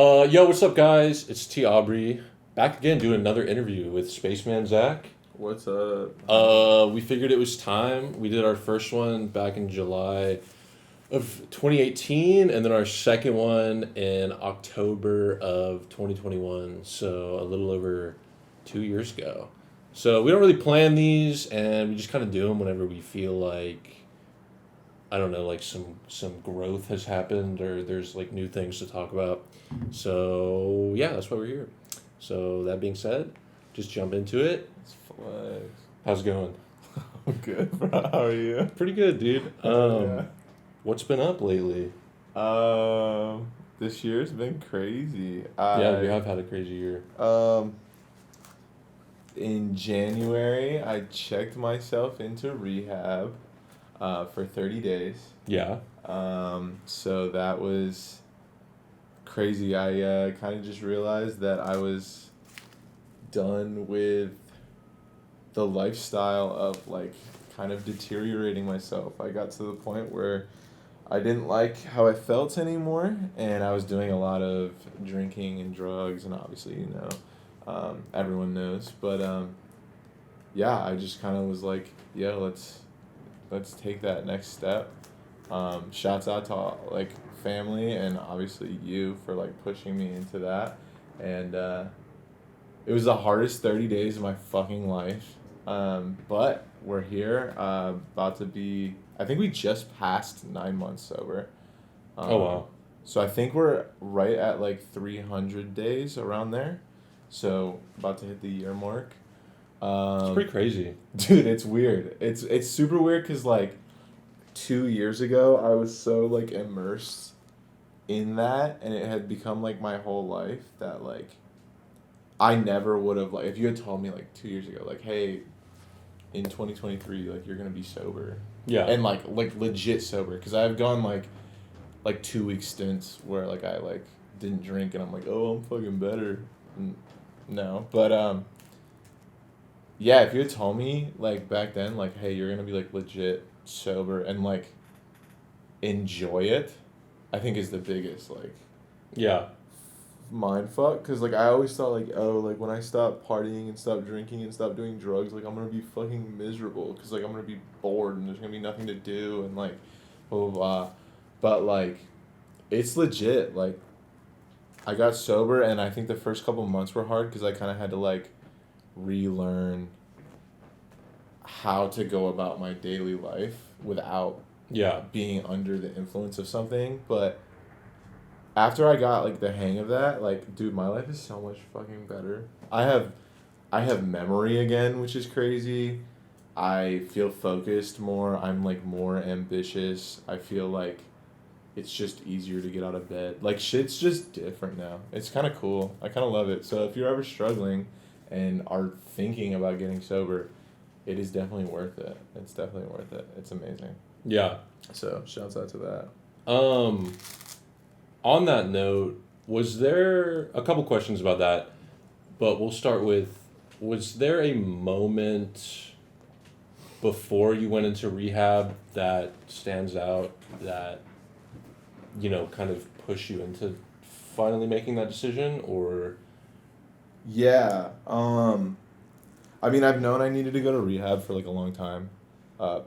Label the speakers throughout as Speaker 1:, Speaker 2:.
Speaker 1: Yo, what's up, guys? It's T.Aubrey back again doing another interview with SpaceMan Zack.
Speaker 2: What's up?
Speaker 1: We figured it was time. We did our first one back in July of 2018, and then our second one in October of 2021. So a little over 2 years ago. So we don't really plan these, and we just kind of do them whenever we feel like I don't know, like some growth has happened or there's like new things to talk about. So yeah, that's why we're here. So that being said, just jump into it.
Speaker 2: It's flex.
Speaker 1: How's it going?
Speaker 2: I'm good, bro. How are you?
Speaker 1: Pretty good, dude.
Speaker 2: Yeah.
Speaker 1: What's been up lately?
Speaker 2: This year's been crazy.
Speaker 1: Yeah, we have had a crazy year.
Speaker 2: In January, I checked myself into rehab, for 30 days.
Speaker 1: Yeah.
Speaker 2: So that was crazy. I kind of just realized that I was done with the lifestyle of like kind of deteriorating myself. I got to the point where I didn't like how I felt anymore, and I was doing a lot of drinking and drugs, and obviously, everyone knows. But yeah, I just kind of was like, yeah, let's take that next step. Shouts out to like family and obviously you for like pushing me into that, and it was the hardest 30 days of my fucking life. But we're here, about to be. I think we just passed 9 months sober.
Speaker 1: Oh wow.
Speaker 2: So I think we're right at like 300 days around there. So about to hit the year mark.
Speaker 1: It's pretty crazy.
Speaker 2: Dude, it's weird. It's super weird because like 2 years ago I was so like immersed in that, and it had become like my whole life that like I never would have, like, if you had told me like 2 years ago, like, hey, in 2023 like you're gonna be sober.
Speaker 1: Yeah.
Speaker 2: And like legit sober, because I've gone like 2 week stints where like I like didn't drink and I'm like, oh, I'm fucking better. No, but yeah, if you had told me like back then, like, hey, you're gonna be like legit sober and like enjoy it, I think is the biggest like
Speaker 1: Yeah.
Speaker 2: mind fuck. Because like I always thought like, oh, like when I stop partying and stop drinking and stop doing drugs, like I'm gonna be fucking miserable because like I'm gonna be bored and there's gonna be nothing to do and like blah blah blah. But like it's legit. Like I got sober, and I think the first couple months were hard because I kind of had to like relearn how to go about my daily life without
Speaker 1: Yeah.
Speaker 2: being under the influence of something. But after I got like the hang of that, like, dude, my life is so much fucking better. I have memory again, which is crazy. I feel focused more. I'm like more ambitious. I feel like it's just easier to get out of bed. Like shit's just different now. It's kind of cool. I kind of love it. So if you're ever struggling and are thinking about getting sober, it is definitely worth it. It's definitely worth it. It's amazing.
Speaker 1: Yeah.
Speaker 2: So shouts out to that.
Speaker 1: On that note, was there a couple questions about that, but we'll start with, was there a moment before you went into rehab that stands out that, kind of push you into finally making that decision, or?
Speaker 2: Yeah. I mean, I've known I needed to go to rehab for like a long time.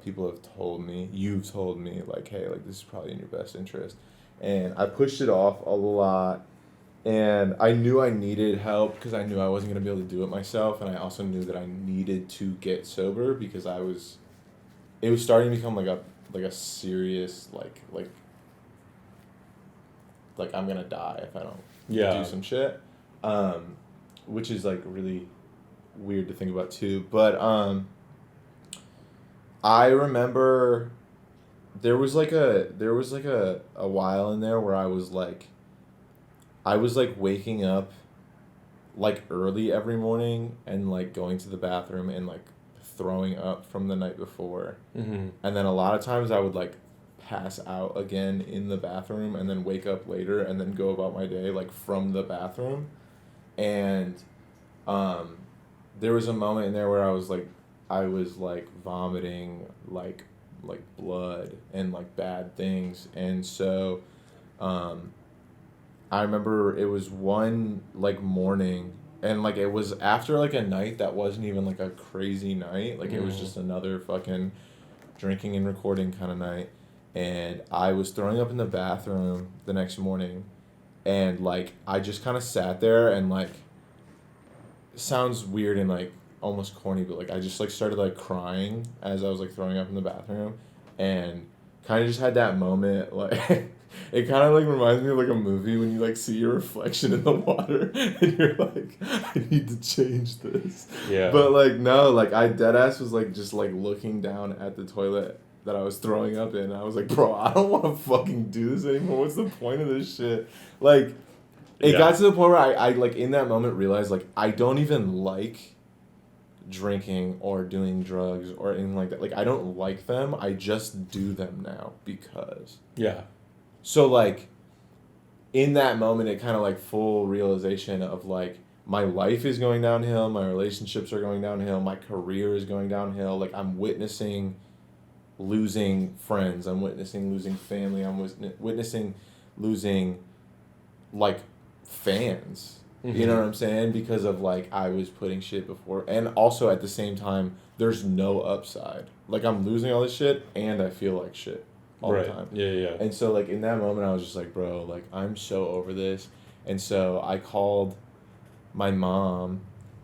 Speaker 2: People have told me, you've told me, like, hey, like this is probably in your best interest, and I pushed it off a lot. And I knew I needed help because I knew I wasn't gonna be able to do it myself, and I also knew that I needed to get sober because it was starting to become like a serious like I'm gonna die if I don't do some shit, which is like really weird to think about too. But I remember there was like a while in there where I was like waking up like early every morning and like going to the bathroom and like throwing up from the night before.
Speaker 1: Mm-hmm.
Speaker 2: And then a lot of times I would like pass out again in the bathroom and then wake up later and then go about my day like from the bathroom. And there was a moment in there where I was like vomiting like blood and like bad things. And so I remember it was one like morning, and like it was after like a night that wasn't even like a crazy night. Like it was just another fucking drinking and recording kind of night, and I was throwing up in the bathroom the next morning, and like I just kind of sat there and like, it sounds weird and like almost corny, but like I just like started like crying as I was like throwing up in the bathroom, and kind of just had that moment like it kind of like reminds me of like a movie when you like see your reflection in the water and you're like, I need to change this.
Speaker 1: Yeah.
Speaker 2: But like no, like I dead ass was like just like looking down at the toilet that I was throwing up in. I was like, bro, I don't want to fucking do this anymore. What's the point of this shit? Like, it got to the point where I like in that moment realized like I don't even like drinking or doing drugs or anything like that. Like I don't like them. I just do them now because.
Speaker 1: Yeah.
Speaker 2: So like in that moment it kind of like full realization of like my life is going downhill, my relationships are going downhill, my career is going downhill. Like I'm witnessing losing friends, I'm witnessing losing family, I'm witnessing losing like fans. You know what I'm saying? Because of like I was putting shit before, and also at the same time there's no upside. Like I'm losing all this shit and I feel like shit all the time.
Speaker 1: Yeah.
Speaker 2: And so like in that moment I was just like, bro, like I'm so over this. And so I called my mom,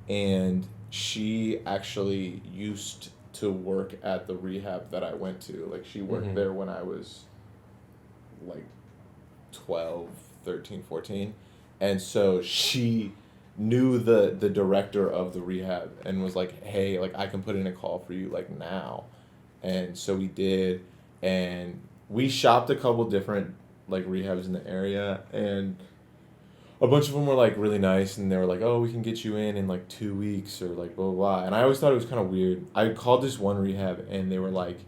Speaker 2: and she actually used to work at the rehab that I went to. Like she worked there when I was like 12, 13, 14. And so she knew the director of the rehab and was like, hey, like I can put in a call for you like now. And so we did, and we shopped a couple different like rehabs in the area, and a bunch of them were like really nice, and they were like, oh, we can get you in like 2 weeks or like blah blah blah. And I always thought it was kind of weird. I called this one rehab and they were like,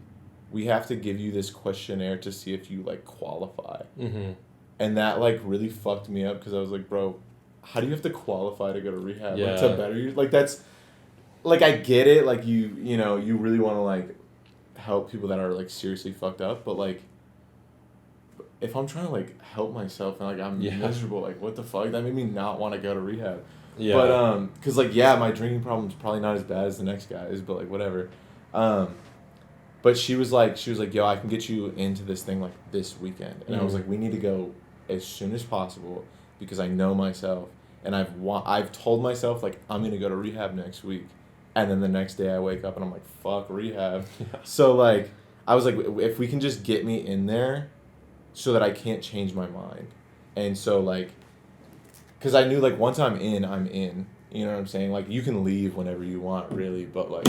Speaker 2: we have to give you this questionnaire to see if you like qualify. And that like really fucked me up because I was like, bro, how do you have to qualify to go to rehab? Like, to better you? Like that's, like I get it. Like you know, you really want to like help people that are like seriously fucked up, but like if I'm trying to like help myself and like I'm miserable, like what the fuck? That made me not want to go to rehab. Yeah. But cause like my drinking problem's probably not as bad as the next guy's, but like whatever. But she was like, yo, I can get you into this thing like this weekend, and I was like, we need to go as soon as possible because I know myself, and I've told myself like I'm gonna go to rehab next week, and then the next day I wake up and I'm like, fuck rehab. So like I was like, if we can just get me in there so that I can't change my mind. And so like, because I knew like once I'm in, you know what I'm saying? Like you can leave whenever you want really, but like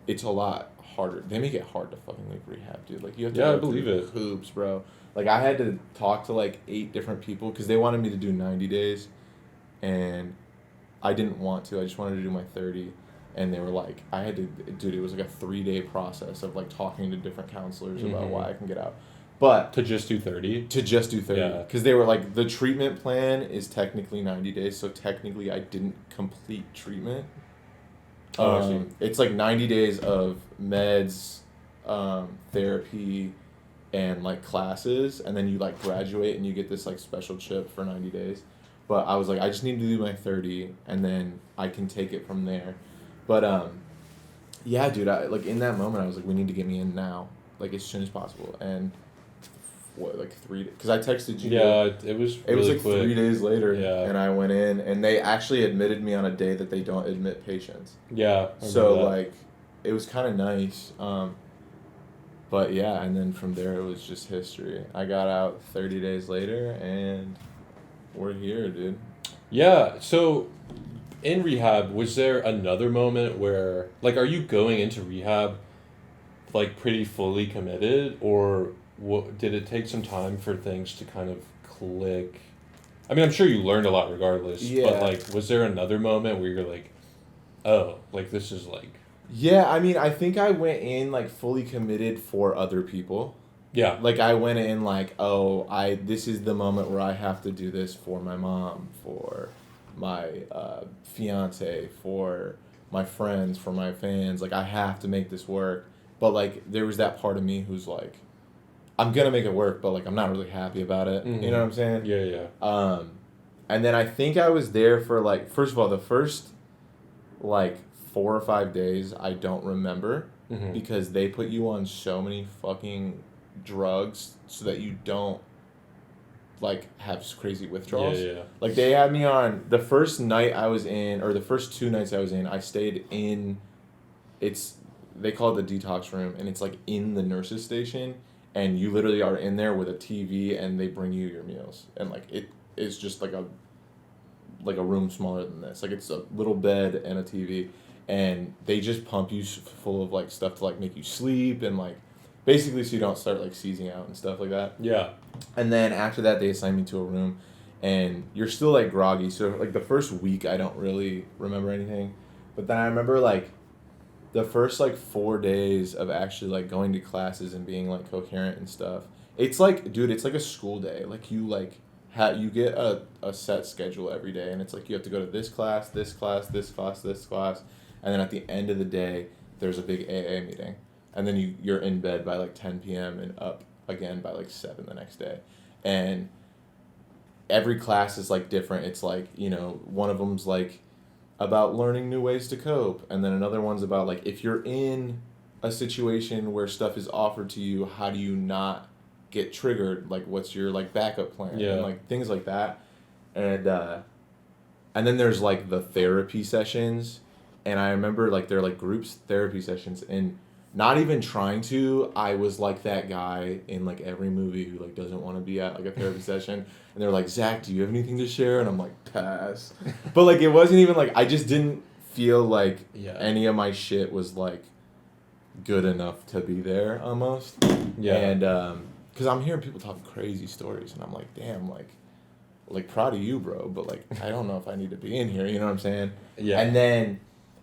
Speaker 2: it's a lot harder. They make it hard to fucking leave rehab, dude. Like you have to
Speaker 1: I believe it.
Speaker 2: Hoops, bro. Like I had to talk to like 8 different people because they wanted me to do 90 days, and I didn't want to. I just wanted to do my 30, and they were like, I had to, dude. It was like a 3-day process of like talking to different counselors about why I can get out. But
Speaker 1: to just do 30?
Speaker 2: To just do 30. Because they were like, the treatment plan is technically 90 days, so technically I didn't complete treatment. It's like 90 days of meds, therapy, and like classes, and then you like graduate and you get this like special chip for 90 days. But I was like, I just need to do my 30, and then I can take it from there. But yeah, dude, I like in that moment I was like, we need to get me in now, like as soon as possible. And what, like 3 days? Because I texted you.
Speaker 1: Yeah, it was really
Speaker 2: It was like
Speaker 1: quick.
Speaker 2: 3 days later,
Speaker 1: and
Speaker 2: I went in, and they actually admitted me on a day that they don't admit patients.
Speaker 1: Yeah.
Speaker 2: So like, it was kind of nice. But yeah, and then from there it was just history. I got out 30 days later, and we're here, dude.
Speaker 1: Yeah. So, in rehab, was there another moment where, like, are you going into rehab, like, pretty fully committed, or did it take some time for things to kind of click? I mean, I'm sure you learned a lot regardless. Yeah. But like, was there another moment where you're like, oh, like this is like.
Speaker 2: Yeah, I mean, I think I went in like fully committed for other people.
Speaker 1: Yeah.
Speaker 2: Like I went in like, oh, this is the moment where I have to do this for my mom, for my fiance, for my friends, for my fans. Like I have to make this work. But like there was that part of me who's like, I'm gonna make it work, but like I'm not really happy about it.
Speaker 1: Mm-hmm.
Speaker 2: You know what I'm saying?
Speaker 1: Yeah, yeah.
Speaker 2: And then I think I was there for like, first of all, the first like 4 or 5 days I don't remember
Speaker 1: Mm-hmm.
Speaker 2: because they put you on so many fucking drugs so that you don't like have crazy withdrawals.
Speaker 1: Yeah, yeah.
Speaker 2: Like they had me on the first night I was in, or the first 2 nights I was in, I stayed in, it's, they call it the detox room, and it's like in the nurses station, and you literally are in there with a TV and they bring you your meals, and like it is just like a room smaller than this, like it's a little bed and a TV, and they just pump you full of like stuff to like make you sleep and like basically so you don't start like seizing out and stuff like that.
Speaker 1: Yeah.
Speaker 2: And then after that, they assigned me to a room, and you're still like groggy. So like the first week, I don't really remember anything, but then I remember like the first like 4 days of actually like going to classes and being like coherent and stuff. It's like, dude, it's like a school day. Like you like you get a set schedule every day, and it's like you have to go to this class, this class, this class, this class, and then at the end of the day, there's a big AA meeting, and then you're in bed by like 10 p.m. and up again by like 7 the next day, and every class is like different. It's like, you know, one of them's like about learning new ways to cope, and then another one's about like if you're in a situation where stuff is offered to you, how do you not get triggered, like what's your like backup plan,
Speaker 1: Yeah.
Speaker 2: and like things like that. And then there's like the therapy sessions, and I remember like they're like groups therapy sessions, and not even trying to, I was like that guy in like every movie who like doesn't want to be at like a therapy session, and they're like, Zach, do you have anything to share? And I'm like, pass. But like it wasn't even like, I just didn't feel like any of my shit was like good enough to be there almost.
Speaker 1: Yeah.
Speaker 2: And because I'm hearing people talk crazy stories, and I'm like, damn, like proud of you, bro, but like I don't know if I need to be in here, you know what I'm saying?
Speaker 1: Yeah.
Speaker 2: And then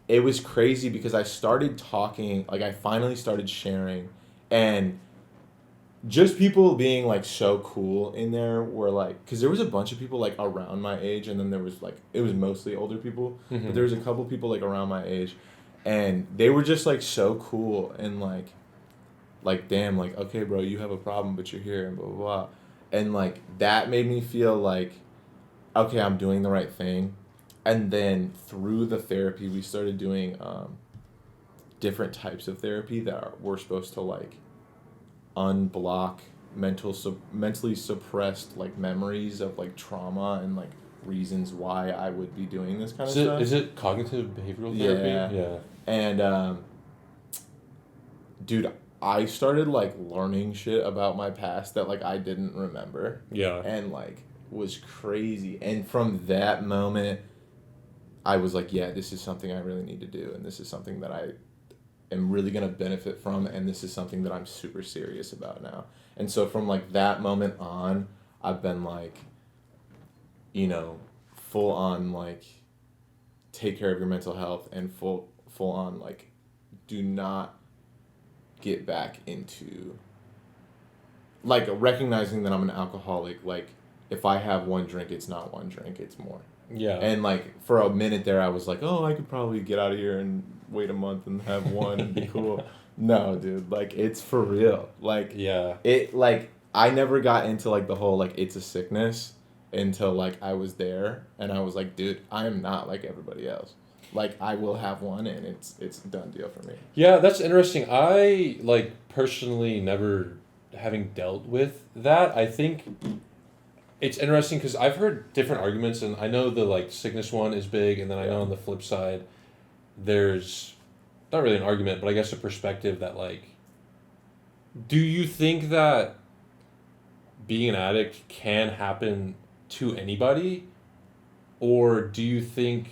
Speaker 2: it was crazy because I started talking, like I finally started sharing, and just people being like so cool in there were like, because there was a bunch of people like around my age, and then there was like, it was mostly older people,
Speaker 1: Mm-hmm.
Speaker 2: but there was a couple people like around my age, and they were just like so cool, and like damn, like okay bro, you have a problem but you're here and blah blah blah, and like that made me feel like okay, I'm doing the right thing. And then through the therapy we started doing different types of therapy that were supposed to like unblock mentally suppressed like memories of like trauma and like reasons why I would be doing this kind of stuff.
Speaker 1: Is it cognitive behavioral therapy?
Speaker 2: Yeah. And dude, I started like learning shit about my past that like I didn't remember.
Speaker 1: Yeah.
Speaker 2: And like was crazy. And from that moment I was like, yeah, this is something I really need to do, and this is something that I am really going to benefit from, and this is something that I'm super serious about now. And so from like that moment on, I've been like, you know, full on like take care of your mental health, and full on like do not get back into like recognizing that I'm an alcoholic. Like if I have one drink, it's not one drink, it's more.
Speaker 1: Yeah.
Speaker 2: And like for a minute there I was like, oh, I could probably get out of here and wait a month and have one and be cool. No, dude, like it's for real. Like
Speaker 1: yeah.
Speaker 2: It like I never got into like the whole like it's a sickness until like I was there, and I was like, dude, I am not like everybody else. Like I will have one, and it's a done deal for me.
Speaker 1: Yeah, that's interesting. I like personally never having dealt with that. I think it's interesting because I've heard different arguments, and I know the like sickness one is big, and then I know on the flip side, there's not really an argument, but I guess a perspective that like, do you think that being an addict can happen to anybody, or do you think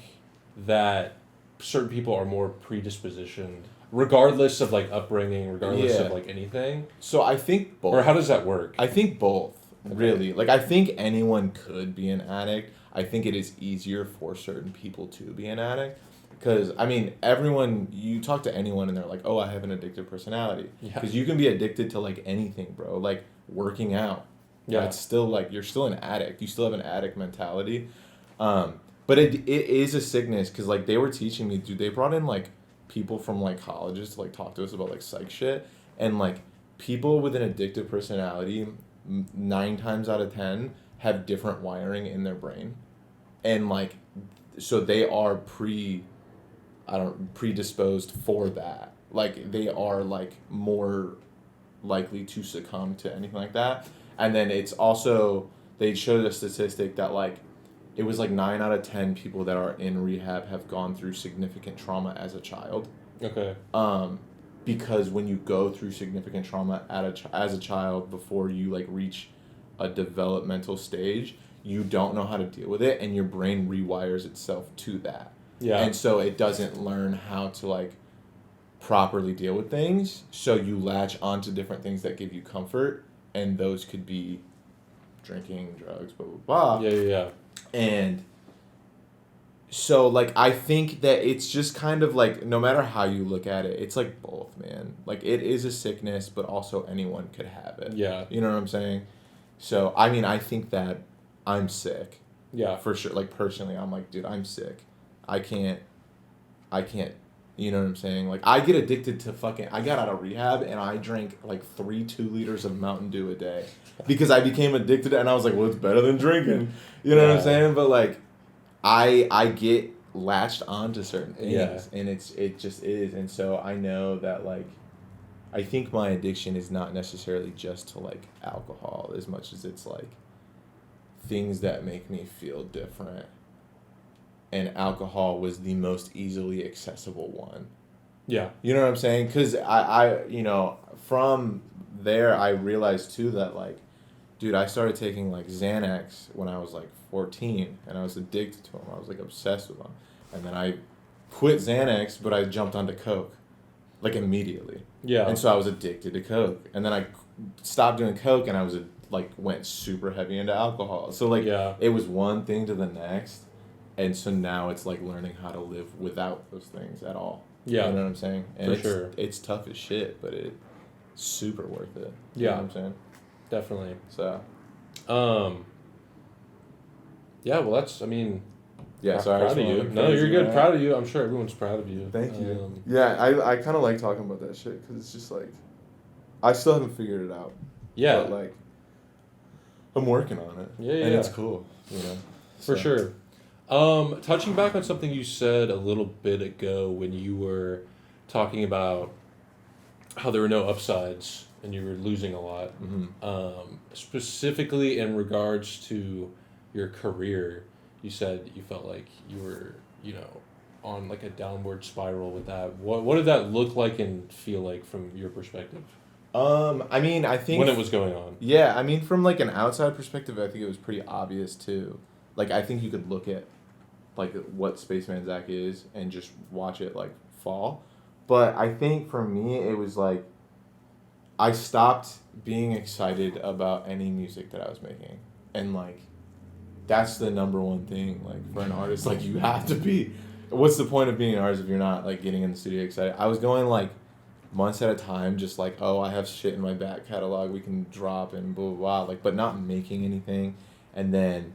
Speaker 1: that certain people are more predispositioned, regardless of like upbringing, regardless of like anything?
Speaker 2: So I think both.
Speaker 1: Or how does that work?
Speaker 2: I think both. Really, like I think anyone could be an addict. I think it is easier for certain people to be an addict, because I mean everyone, you talk to anyone and they're like, oh, I have an addictive personality, because you can be addicted to like anything, bro, like working out. It's still like you're still an addict, you still have an addict mentality, but it is a sickness, because like they were teaching me, dude, they brought in like people from like colleges to like talk to us about like psych shit, and like people with an addictive personality, 9 times out of 10 have different wiring in their brain, and like, so they are predisposed for that. Like they are like more likely to succumb to anything like that. And then it's also, they showed a statistic that like it was like 9 out of 10 people that are in rehab have gone through significant trauma as a child.
Speaker 1: Okay.
Speaker 2: Because when you go through significant trauma as a child before you like reach a developmental stage, you don't know how to deal with it, and your brain rewires itself to that.
Speaker 1: Yeah.
Speaker 2: And so it doesn't learn how to like properly deal with things, so you latch onto different things that give you comfort, and those could be drinking, drugs, blah blah blah.
Speaker 1: Yeah.
Speaker 2: And so like I think that it's just kind of like, no matter how you look at it, it's like both, man. Like it is a sickness, but also anyone could have it.
Speaker 1: Yeah.
Speaker 2: You know what I'm saying? So I mean, I think that I'm sick.
Speaker 1: Yeah.
Speaker 2: For sure. Like personally, I'm like, dude, I'm sick. I can't, you know what I'm saying? Like, I get addicted to I got out of rehab and I drank like 3 2-liters of Mountain Dew a day because I became addicted, and I was like, well, it's better than drinking. You know what I'm saying? But like, I get latched onto certain things, and it just is. And so I know that like, I think my addiction is not necessarily just to like alcohol as much as it's like things that make me feel different. And alcohol was the most easily accessible one.
Speaker 1: Yeah.
Speaker 2: You know what I'm saying? Because I from there, I realized too that like, dude, I started taking like Xanax when I was like 14, and I was addicted to them. I was like obsessed with them. And then I quit Xanax, but I jumped onto Coke, like immediately.
Speaker 1: Yeah.
Speaker 2: And so I was addicted to Coke. And then I stopped doing Coke, and I was like went super heavy into alcohol. So like, it was one thing to the next. And so now it's like learning how to live without those things at all.
Speaker 1: Yeah.
Speaker 2: You know what I'm saying? And
Speaker 1: For sure.
Speaker 2: It's tough as shit, but it's super worth it. You
Speaker 1: Yeah.
Speaker 2: know what I'm saying?
Speaker 1: Definitely.
Speaker 2: So.
Speaker 1: Yeah, well, that's, I mean.
Speaker 2: Yeah, sorry.
Speaker 1: Proud of you. No, you're good. Proud of you. I'm sure everyone's proud of you.
Speaker 2: Thank you. Yeah, I kind of like talking about that shit because it's just like, I still haven't figured it out.
Speaker 1: Yeah.
Speaker 2: But like, I'm working on it.
Speaker 1: Yeah.
Speaker 2: And it's cool, you know?
Speaker 1: For sure. Touching back on something you said a little bit ago when you were talking about how there were no upsides and you were losing a lot, specifically in regards to your career, you said you felt like you were, on like a downward spiral with that. What did that look like and feel like from your perspective?
Speaker 2: I mean, I think
Speaker 1: when it was going on.
Speaker 2: Yeah, I mean, from like an outside perspective, I think it was pretty obvious too. Like, I think you could look at like what SpaceMan Zack is and just watch it like fall. But I think for me, it was like I stopped being excited about any music that I was making. And like, that's the number one thing, like for an artist, like you have to be, what's the point of being an artist if you're not like getting in the studio excited? I was going like months at a time, just like, oh, I have shit in my back catalog we can drop and blah, blah, blah, like, but not making anything. And then,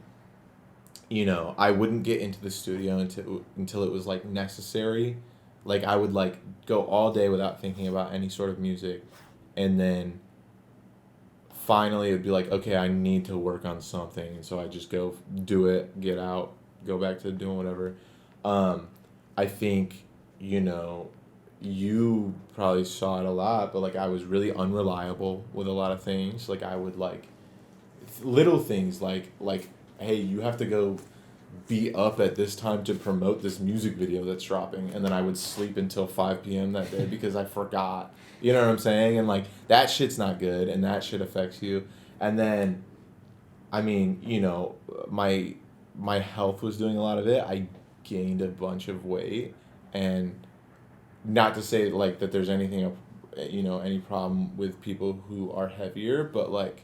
Speaker 2: I wouldn't get into the studio until it was like necessary. Like I would like go all day without thinking about any sort of music, and then finally it would be like, okay, I need to work on something, and so I just go do it, get out, go back to doing whatever. I think, you probably saw it a lot, but like I was really unreliable with a lot of things. Like I would like little things like hey, you have to go be up at this time to promote this music video that's dropping, and then I would sleep until 5 p.m. that day because I forgot. You know what I'm saying? And like that shit's not good, and that shit affects you. And then, I mean, my health was doing a lot of it. I gained a bunch of weight, and not to say like that there's anything, any problem with people who are heavier, but like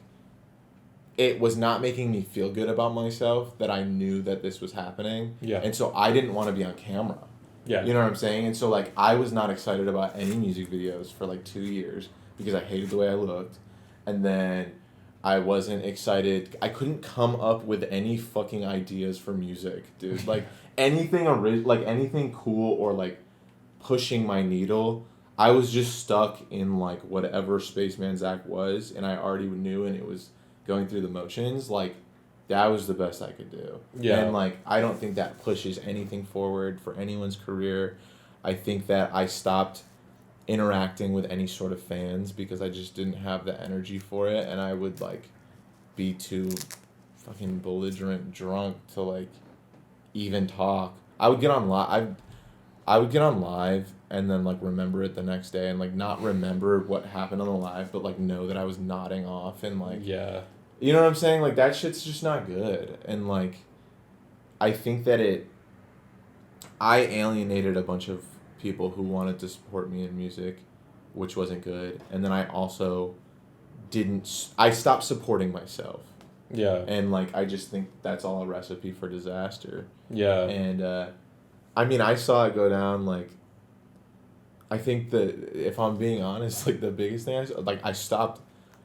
Speaker 2: it was not making me feel good about myself that I knew that this was happening.
Speaker 1: Yeah.
Speaker 2: And so I didn't want to be on camera.
Speaker 1: Yeah.
Speaker 2: You know what I'm saying? And so like I was not excited about any music videos for like 2 years because I hated the way I looked. And then I wasn't excited. I couldn't come up with any fucking ideas for music, dude. Like anything anything cool or like pushing my needle, I was just stuck in like whatever SpaceMan Zack was, and I already knew, and it was going through the motions. Like, that was the best I could do.
Speaker 1: Yeah.
Speaker 2: And like, I don't think that pushes anything forward for anyone's career. I think that I stopped interacting with any sort of fans because I just didn't have the energy for it, and I would like be too fucking belligerent drunk to like even talk. I would get on live. I would get on live and then like remember it the next day and like not remember what happened on the live, but like know that I was nodding off and like,
Speaker 1: Yeah.
Speaker 2: you know what I'm saying? Like, that shit's just not good. And like, I think that I alienated a bunch of people who wanted to support me in music, which wasn't good. And then I also I stopped supporting myself.
Speaker 1: Yeah.
Speaker 2: And like, I just think that's all a recipe for disaster.
Speaker 1: Yeah.
Speaker 2: And I mean, I saw it go down. Like, I think that if I'm being honest, like the biggest thing I stopped.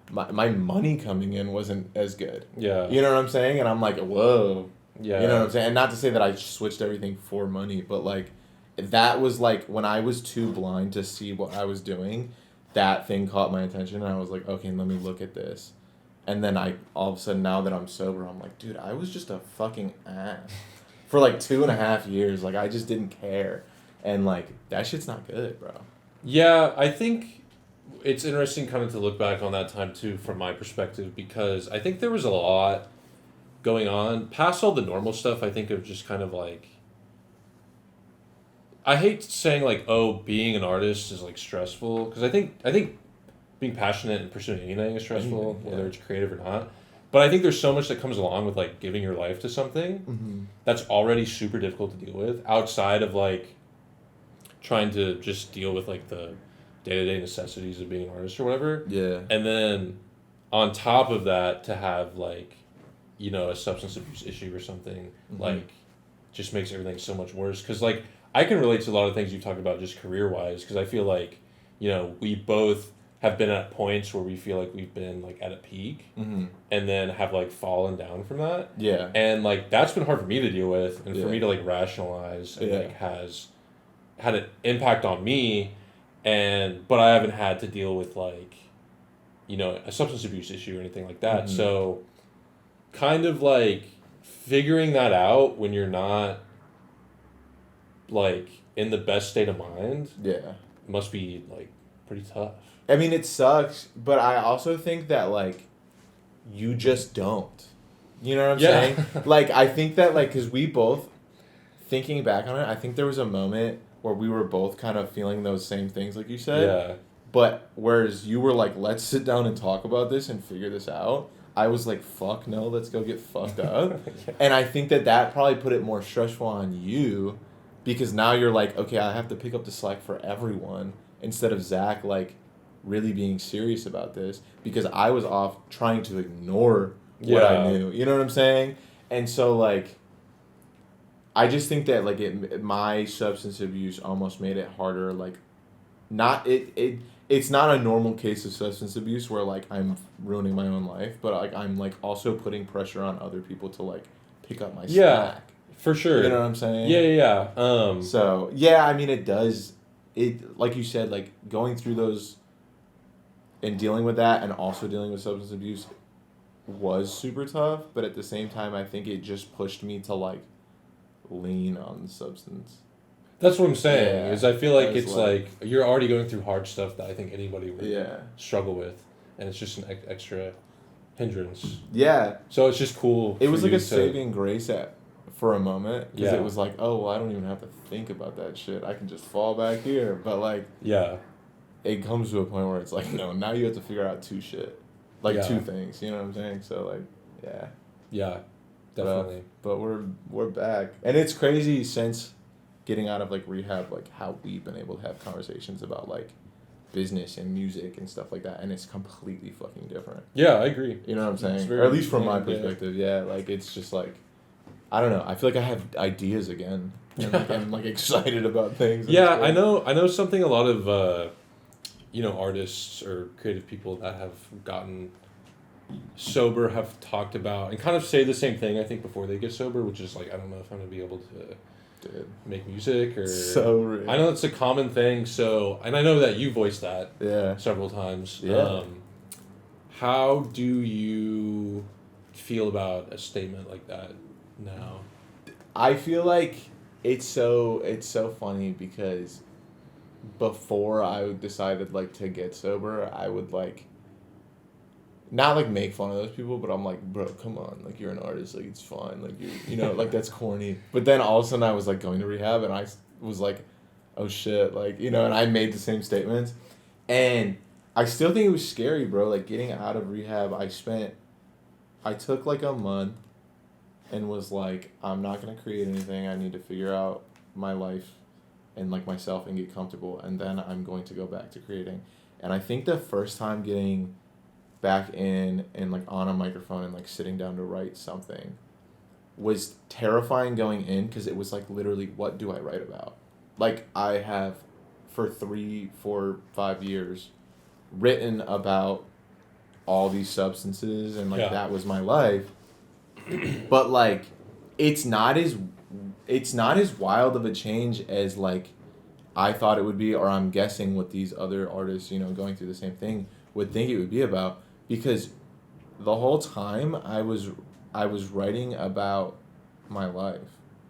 Speaker 2: My money coming in wasn't as good.
Speaker 1: Yeah.
Speaker 2: You know what I'm saying? And I'm like, whoa.
Speaker 1: Yeah.
Speaker 2: You know what I'm saying? And not to say that I switched everything for money, but like, that was like when I was too blind to see what I was doing, that thing caught my attention, and I was like, okay, let me look at this. And then all of a sudden, now that I'm sober, I'm like, dude, I was just a fucking ass for like 2.5 years. Like, I just didn't care. And like, that shit's not good, bro.
Speaker 1: Yeah, I think it's interesting kind of to look back on that time too from my perspective, because I think there was a lot going on past all the normal stuff. I think of just kind of like, I hate saying like, oh, being an artist is like stressful, because I think being passionate and pursuing anything is stressful, whether it's creative or not. But I think there's so much that comes along with like giving your life to something that's already super difficult to deal with, outside of like trying to just deal with like the day-to-day necessities of being an artist or whatever.
Speaker 2: Yeah.
Speaker 1: And then on top of that, to have like, you know, a substance abuse issue or something, like, just makes everything so much worse. Because like, I can relate to a lot of things you've talked about just career-wise, because I feel like, you know, we both have been at points where we feel like we've been like at a peak, and then have like fallen down from that.
Speaker 2: Yeah.
Speaker 1: And like, that's been hard for me to deal with, and for me to like rationalize, and like has had an impact on me, but I haven't had to deal with like, you know, a substance abuse issue or anything like that. So kind of like figuring that out when you're not like in the best state of mind must be like pretty tough.
Speaker 2: I mean, it sucks, but I also think that like, you just don't. You know what I'm saying? Like, I think that like, because we both, thinking back on it, I think there was a moment where we were both kind of feeling those same things, like you said.
Speaker 1: Yeah.
Speaker 2: But whereas you were like, let's sit down and talk about this and figure this out, I was like, fuck no, let's go get fucked up. And I think that probably put it more stressful on you, because now you're like, okay, I have to pick up the slack for everyone, instead of Zach like really being serious about this, because I was off trying to ignore what I knew. You know what I'm saying? And so like, I just think that like my substance abuse almost made it harder. Like, it's not a normal case of substance abuse where like I'm ruining my own life, but like I'm like also putting pressure on other people to like pick up my slack.
Speaker 1: For sure.
Speaker 2: You know what I'm saying?
Speaker 1: Yeah.
Speaker 2: So yeah, I mean, it does. It, like you said, like going through those and dealing with that, and also dealing with substance abuse, was super tough. But at the same time, I think it just pushed me to like lean on the substance.
Speaker 1: That's what I'm saying. Is I feel like it's like you're already going through hard stuff that I think anybody would struggle with, and it's just an extra hindrance. Yeah. So it's just cool.
Speaker 2: It was like a saving grace for a moment, because it was like, oh well, I don't even have to think about that shit. I can just fall back here. But like, it comes to a point where it's like, no, now you have to figure out two things. You know what I'm saying? So like, yeah. Definitely. But we're back. And it's crazy since getting out of like rehab, like how we've been able to have conversations about like business and music and stuff like that, and it's completely fucking different.
Speaker 1: Yeah, I agree.
Speaker 2: You know what I'm saying? Or at least from my perspective, like it's just like, I don't know, I feel like I have ideas again. And like, I'm like excited about things.
Speaker 1: Yeah, I know something a lot of you know, artists or creative people that have gotten sober have talked about and kind of say the same thing, I think, before they get sober, which is like, I don't know if I'm going to be able to
Speaker 2: Dude.
Speaker 1: make music or...
Speaker 2: So real.
Speaker 1: I know it's a common thing, so... And I know that you voiced that several times.
Speaker 2: Yeah.
Speaker 1: How do you feel about a statement like that now?
Speaker 2: I feel like it's so funny because before I decided like to get sober, I would like not like make fun of those people, but I'm like, bro, come on, like you're an artist, like it's fine, like you know, like that's corny. But then all of a sudden I was like going to rehab and I was like, oh shit, like you know, and I made the same statements, and I still think it was scary, bro. Like getting out of rehab, I took like a month, and was like, I'm not gonna create anything. I need to figure out my life, and like myself, and get comfortable, and then I'm going to go back to creating. And I think the first time getting back in and like on a microphone and like sitting down to write something was terrifying going in because it was like literally what do I write about? Like I have for 3, 4, 5 years written about all these substances and like that was my life. But like it's not as wild of a change as like I thought it would be, or I'm guessing what these other artists, you know, going through the same thing would think it would be about, because the whole time I was writing about my life.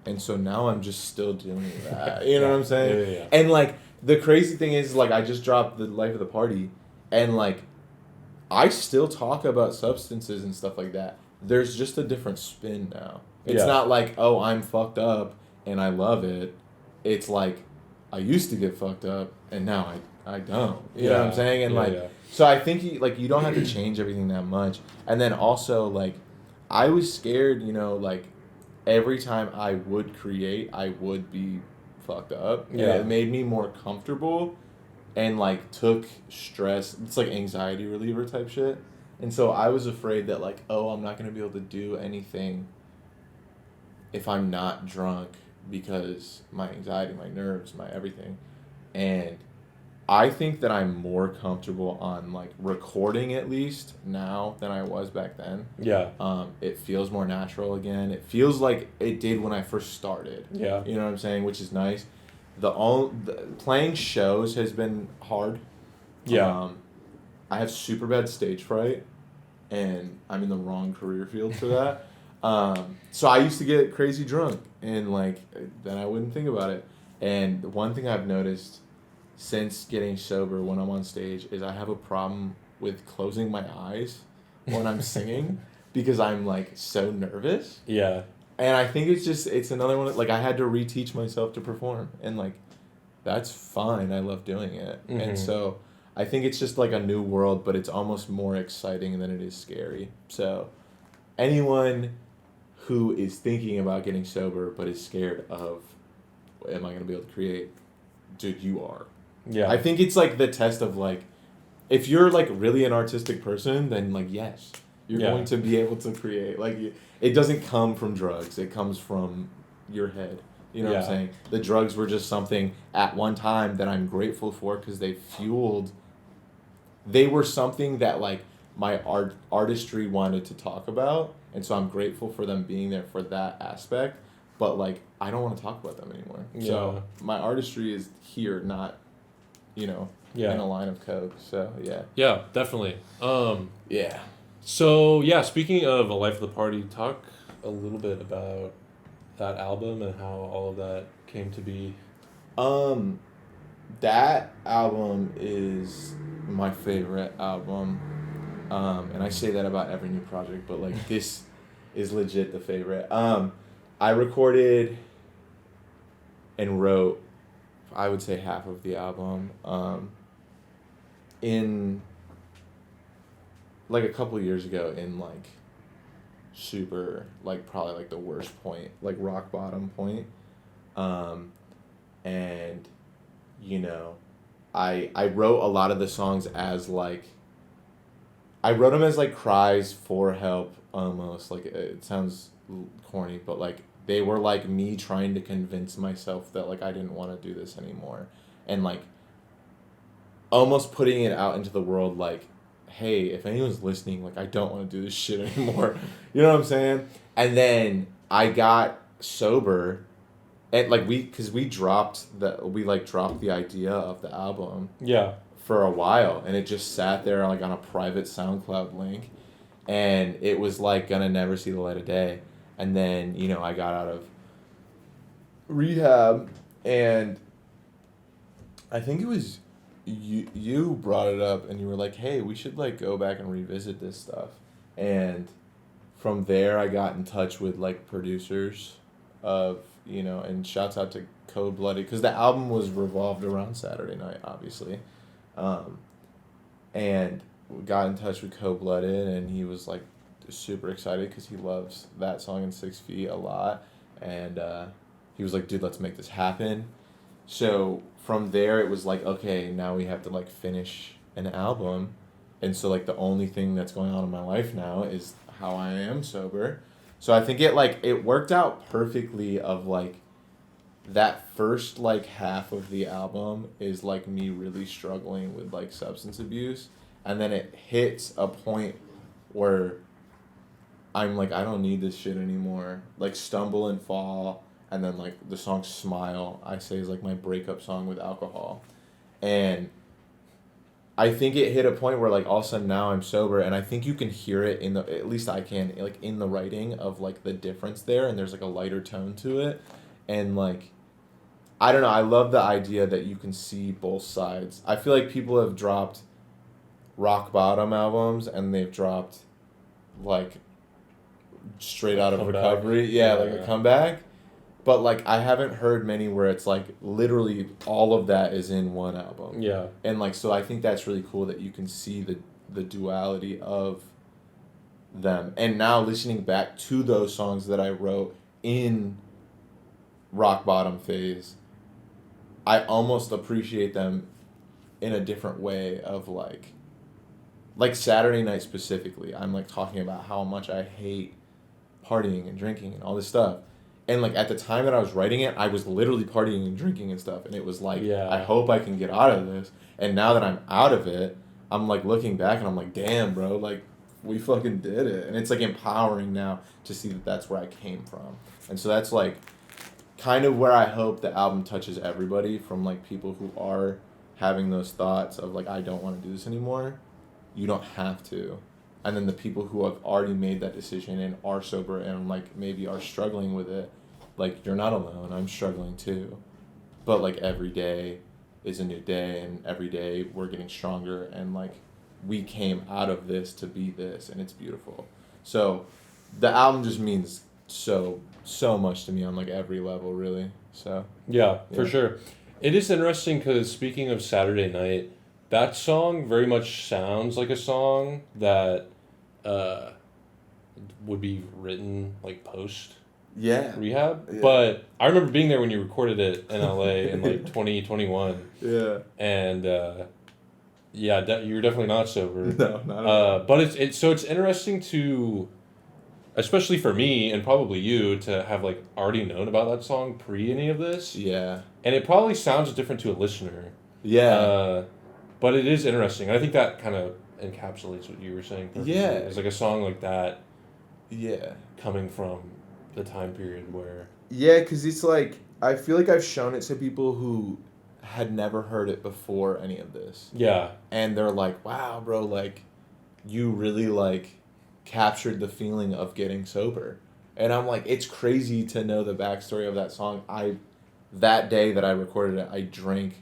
Speaker 2: And so now I'm just still doing that. You know what I'm saying?
Speaker 1: Yeah.
Speaker 2: And like the crazy thing is like I just dropped The Life of the Party, and like I still talk about substances and stuff like that. There's just a different spin now. It's not like, oh, I'm fucked up and I love it. It's like I used to get fucked up and now I don't. You know what I'm saying? And so I think you don't have to change everything that much. And then also like I was scared, you know, like every time I would create, I would be fucked up. Yeah. And it made me more comfortable and like took stress. It's like anxiety reliever type shit. And so I was afraid that like, oh, I'm not going to be able to do anything if I'm not drunk because my anxiety, my nerves, my everything. And I think that I'm more comfortable on like recording at least now than I was back then. Yeah. It feels more natural again. It feels like it did when I first started. Yeah. You know what I'm saying? Which is nice. Playing shows has been hard. Yeah. I have super bad stage fright, and I'm in the wrong career field for that. So I used to get crazy drunk, and like then I wouldn't think about it. And the one thing I've noticed since getting sober when I'm on stage is I have a problem with closing my eyes when I'm singing because I'm like so nervous. Yeah. And I think it's another one, like I had to reteach myself to perform, and like that's fine. I love doing it. Mm-hmm. And so I think it's just like a new world, but it's almost more exciting than it is scary. So anyone who is thinking about getting sober but is scared of, am I going to be able to create? Dude, you are. Yeah. I think it's like the test of like, if you're like really an artistic person, then like, yes, you're going to be able to create. Like it doesn't come from drugs. It comes from your head. You know what I'm saying? The drugs were just something at one time that I'm grateful for because they were something that like my artistry wanted to talk about. And so I'm grateful for them being there for that aspect. But like, I don't want to talk about them anymore. Yeah. So my artistry is here, not, in a line of coke. So yeah. Yeah, definitely. Yeah. So yeah, speaking of A Life of the Party, talk a little bit about that album and how all of that came to be. That album is my favorite album. And I say that about every new project, but like this is legit the favorite. I recorded and wrote, I would say, half of the album in like a couple years ago in like super, like probably like the worst point, like rock bottom point. And I wrote a lot of the songs as like, I wrote them as like cries for help almost. Like it sounds corny, but like they were like me trying to convince myself that like I didn't want to do this anymore, and like almost putting it out into the world like hey, if anyone's listening, like, I don't want to do this shit anymore. You know what I'm saying? And then I got sober, and like because we dropped the idea of the album
Speaker 1: Yeah.
Speaker 2: for a while, and it just sat there like on a private SoundCloud link, and it was like gonna never see the light of day. And then I got out of rehab, and I think it was you brought it up, and you were like, hey, we should like go back and revisit this stuff. And from there I got in touch with like producers of and shouts out to Cold Blooded, because the album was revolved around Saturday Night, obviously. And we got in touch with Cold Blooded, and he was like super excited because he loves that song in 6 Feet a lot. And he was like, dude, let's make this happen. So from there it was like, okay, now we have to like finish an album. And so like the only thing that's going on in my life now is how I am sober. So I think it worked out perfectly of like that first like half of the album is like me really struggling with like substance abuse, and then it hits a point where I'm like, I don't need this shit anymore. Like Stumble and Fall, and then like the song Smile, I say, is like my breakup song with alcohol. And I think it hit a point where like all of a sudden now I'm sober, and I think you can hear it at least I can, like in the writing of like the difference there, and there's like a lighter tone to it. And like, I don't know, I love the idea that you can see both sides. I feel like people have dropped rock bottom albums, and they've dropped like straight out of recovery. Yeah, like a comeback. But like I haven't heard many where it's like literally all of that is in one album.
Speaker 1: Yeah.
Speaker 2: And like, so I think that's really cool that you can see the duality of them. And now listening back to those songs that I wrote in rock bottom phase, I almost appreciate them in a different way of like Saturday Night specifically. I'm like talking about how much I hate partying and drinking and all this stuff. And like at the time that I was writing it, I was literally partying and drinking and stuff, and it was like, I hope I can get out of this. And now that I'm out of it, I'm like looking back and I'm like, damn, bro, like we fucking did it. And it's like empowering now to see that that's where I came from. And so that's like kind of where I hope the album touches everybody, from like people who are having those thoughts of like, I don't want to do this anymore. You don't have to. And then the people who have already made that decision and are sober and like maybe are struggling with it, like, you're not alone. I'm struggling too. But like every day is a new day, and every day we're getting stronger, and like we came out of this to be this, and it's beautiful. So the album just means so much to me on like every level, really. So
Speaker 1: yeah, for sure. It is interesting because speaking of Saturday Night, that song very much sounds like a song that would be written like post rehab. Yeah. But I remember being there when you recorded it in LA in like 2021.
Speaker 2: Yeah.
Speaker 1: And you were definitely not sober.
Speaker 2: No, not at all.
Speaker 1: But it's interesting to, especially for me and probably you, to have like already known about that song pre any of this.
Speaker 2: Yeah.
Speaker 1: And it probably sounds different to a listener.
Speaker 2: Yeah.
Speaker 1: But it is interesting. I think that kind of encapsulates what you were saying perfectly.
Speaker 2: Yeah.
Speaker 1: It's like a song like that.
Speaker 2: Yeah.
Speaker 1: Coming from the time period where...
Speaker 2: Yeah, because it's like, I feel like I've shown it to people who had never heard it before any of this.
Speaker 1: Yeah.
Speaker 2: And they're like, wow, bro, like, you really, like, captured the feeling of getting sober. And I'm like, it's crazy to know the backstory of that song. That day that I recorded it, I drank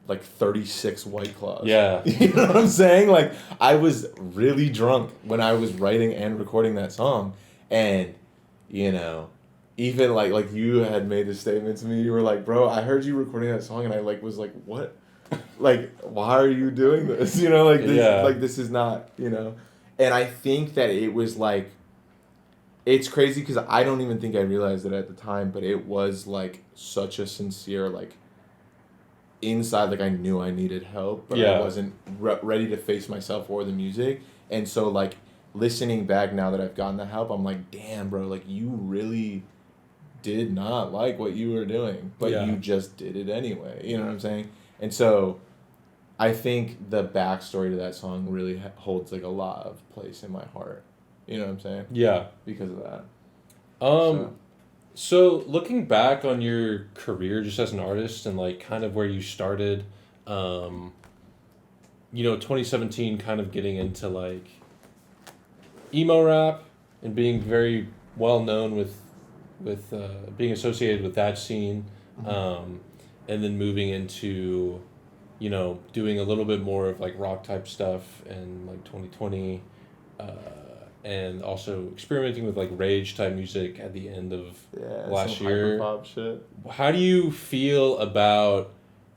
Speaker 2: like 36 White Claws.
Speaker 1: Yeah.
Speaker 2: You know what I'm saying? Like, I was really drunk when I was writing and recording that song. And, you know, even like you had made this statement to me. You were like, bro, I heard you recording that song, and I like was like, what? Like, why are you doing this? You know, like this is not, you know. And I think that it was like, it's crazy because I don't even think I realized it at the time, but it was like such a sincere, like, inside, like I knew I needed help, but I wasn't ready to face myself or the music. And so like listening back now that I've gotten the help, I'm like, damn, bro, like you really did not like what you were doing, but you just did it anyway. You know what I'm saying? And so I think the backstory to that song really holds like a lot of place in my heart. You know what I'm saying?
Speaker 1: Yeah.
Speaker 2: Because of that.
Speaker 1: So looking back on your career just as an artist and like kind of where you started, 2017 kind of getting into like emo rap and being very well known with being associated with that scene, and then moving into, doing a little bit more of like rock type stuff in like 2020, and also experimenting with like rage type music at the end of last
Speaker 2: some
Speaker 1: year.
Speaker 2: hyperpop shit.
Speaker 1: How do you feel about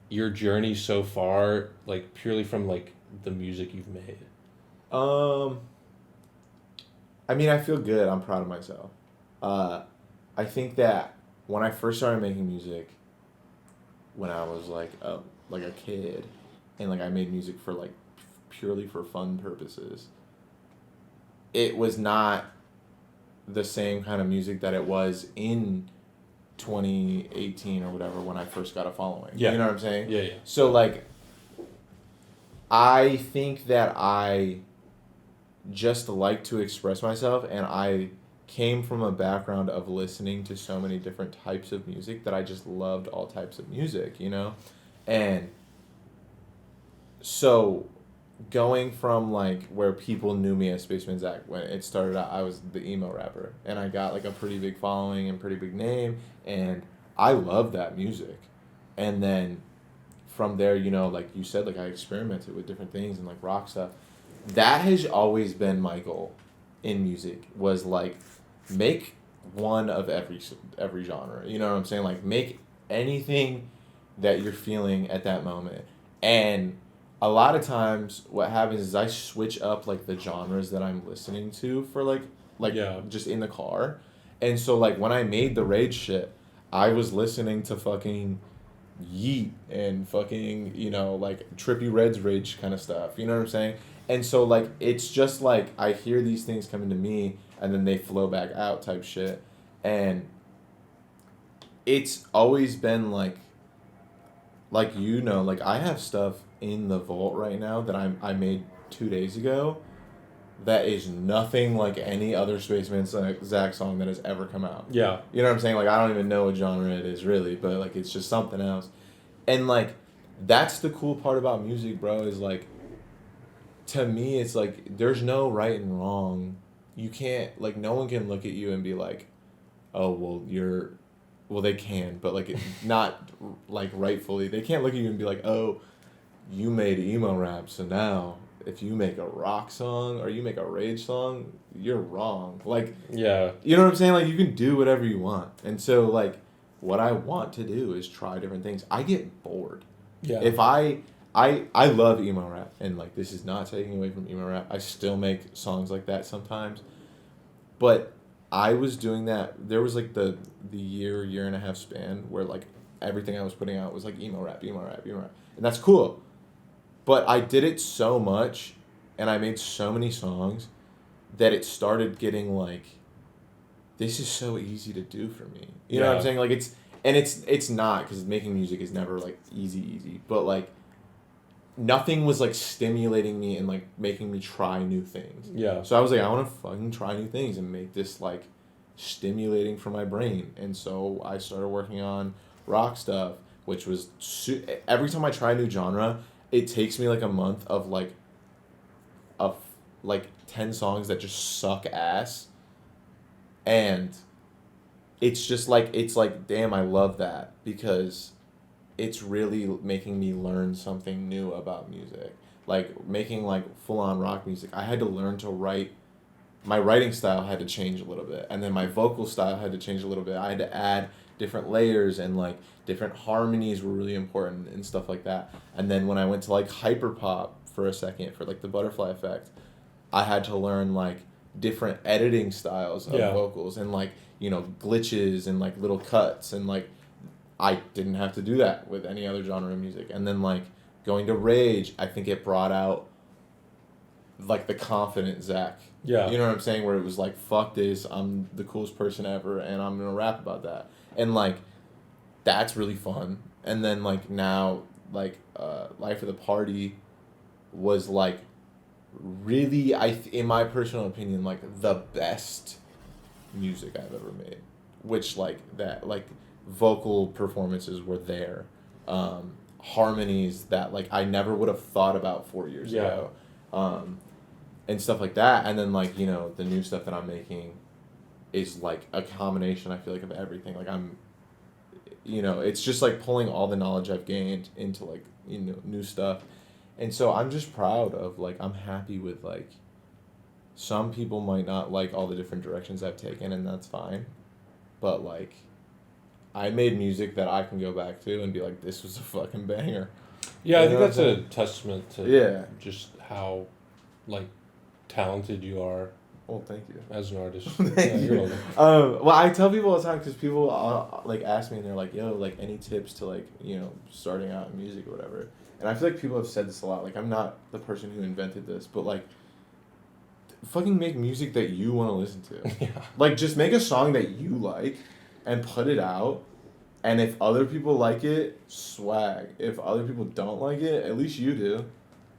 Speaker 1: your journey so far, like purely from like the music you've made?
Speaker 2: I mean, I feel good. I'm proud of myself. I think that when I first started making music, when I was like a kid, and like I made music for like purely for fun purposes, it was not the same kind of music that it was in 2018 or whatever when I first got a following.
Speaker 1: Yeah.
Speaker 2: You know what I'm saying?
Speaker 1: Yeah.
Speaker 2: So like, I think that I just like to express myself, and I came from a background of listening to so many different types of music that I just loved all types of music, and so going from like where people knew me as SpaceMan Zack, when it started out, I was the emo rapper, and I got like a pretty big following and pretty big name, and I loved that music, and then from there, like you said, like I experimented with different things and like rock stuff. That has always been my goal in music, was like make one of every genre. You know what I'm saying? Like make anything that you're feeling at that moment. And a lot of times what happens is I switch up like the genres that I'm listening to for like just in the car. And so like when I made the rage shit, I was listening to fucking Yeet and fucking, like Trippie Redd's rage kind of stuff. You know what I'm saying? And so like it's just like I hear these things coming to me and then they flow back out type shit. And it's always been like like I have stuff in the vault right now that I made 2 days ago that is nothing like any other SpaceMan Zack song that has ever come out.
Speaker 1: Yeah.
Speaker 2: You know what I'm saying? Like I don't even know what genre it is really, but like it's just something else. And like that's the cool part about music, bro, is like to me it's like there's no right and wrong. You can't like no one can look at you and be like, "Oh, well they can, but like not like rightfully. They can't look at you and be like, "Oh, you made emo rap, so now if you make a rock song or you make a rage song, you're wrong." Like,
Speaker 1: yeah,
Speaker 2: you know what I'm saying? Like, you can do whatever you want. And so, like, what I want to do is try different things. I get bored.
Speaker 1: Yeah.
Speaker 2: If I love emo rap, and, like, this is not taking away from emo rap. I still make songs like that sometimes. But I was doing that. There was, like, the year and a half span where, like, everything I was putting out was, like, emo rap. And that's cool. But I did it so much, and I made so many songs, that it started getting like, this is so easy to do for me. You know what I'm saying? Like it's not, because making music is never like easy. But like, nothing was like stimulating me and like making me try new things.
Speaker 1: Yeah.
Speaker 2: So I was like, I want to fucking try new things and make this like stimulating for my brain. And so I started working on rock stuff, which was every time I try a new genre, it takes me like a month of like 10 songs that just suck ass, and it's just like damn, I love that, because it's really making me learn something new about music. Like making like full on rock music, I had to learn to write. My writing style had to change a little bit, and then my vocal style had to change a little bit. I had to add different layers, and like different harmonies were really important and stuff like that. And then when I went to like hyperpop for a second, for like the butterfly effect, I had to learn like different editing styles of vocals, and like, glitches and like little cuts, and like I didn't have to do that with any other genre of music. And then like going to rage, I think it brought out like the confident Zack.
Speaker 1: Yeah.
Speaker 2: You know what I'm saying? Where it was like, fuck this, I'm the coolest person ever, and I'm gonna rap about that. And like, that's really fun. And then like now Life of the Party was like really in my personal opinion like the best music I've ever made, which vocal performances were there, harmonies that like I never would have thought about 4 years ago, and stuff like that. And then like the new stuff that I'm making is like a combination, I feel like, of everything. Like it's just like pulling all the knowledge I've gained into like new stuff. And so I'm just proud of like I'm happy with like some people might not like all the different directions I've taken, and that's fine. But like I made music that I can go back to and be like, this was a fucking banger.
Speaker 1: Yeah, I think that's a testament to just how like talented you are.
Speaker 2: Well, thank you.
Speaker 1: As an artist.
Speaker 2: Thank you.
Speaker 1: You're welcome.
Speaker 2: Well, I tell people all the time because people like ask me and they're like, yo, like any tips to like, starting out in music or whatever. And I feel like people have said this a lot. Like, I'm not the person who invented this, but like, fucking make music that you want to listen to.
Speaker 1: Yeah.
Speaker 2: Like, just make a song that you like and put it out. And if other people like it, swag. If other people don't like it, at least you do.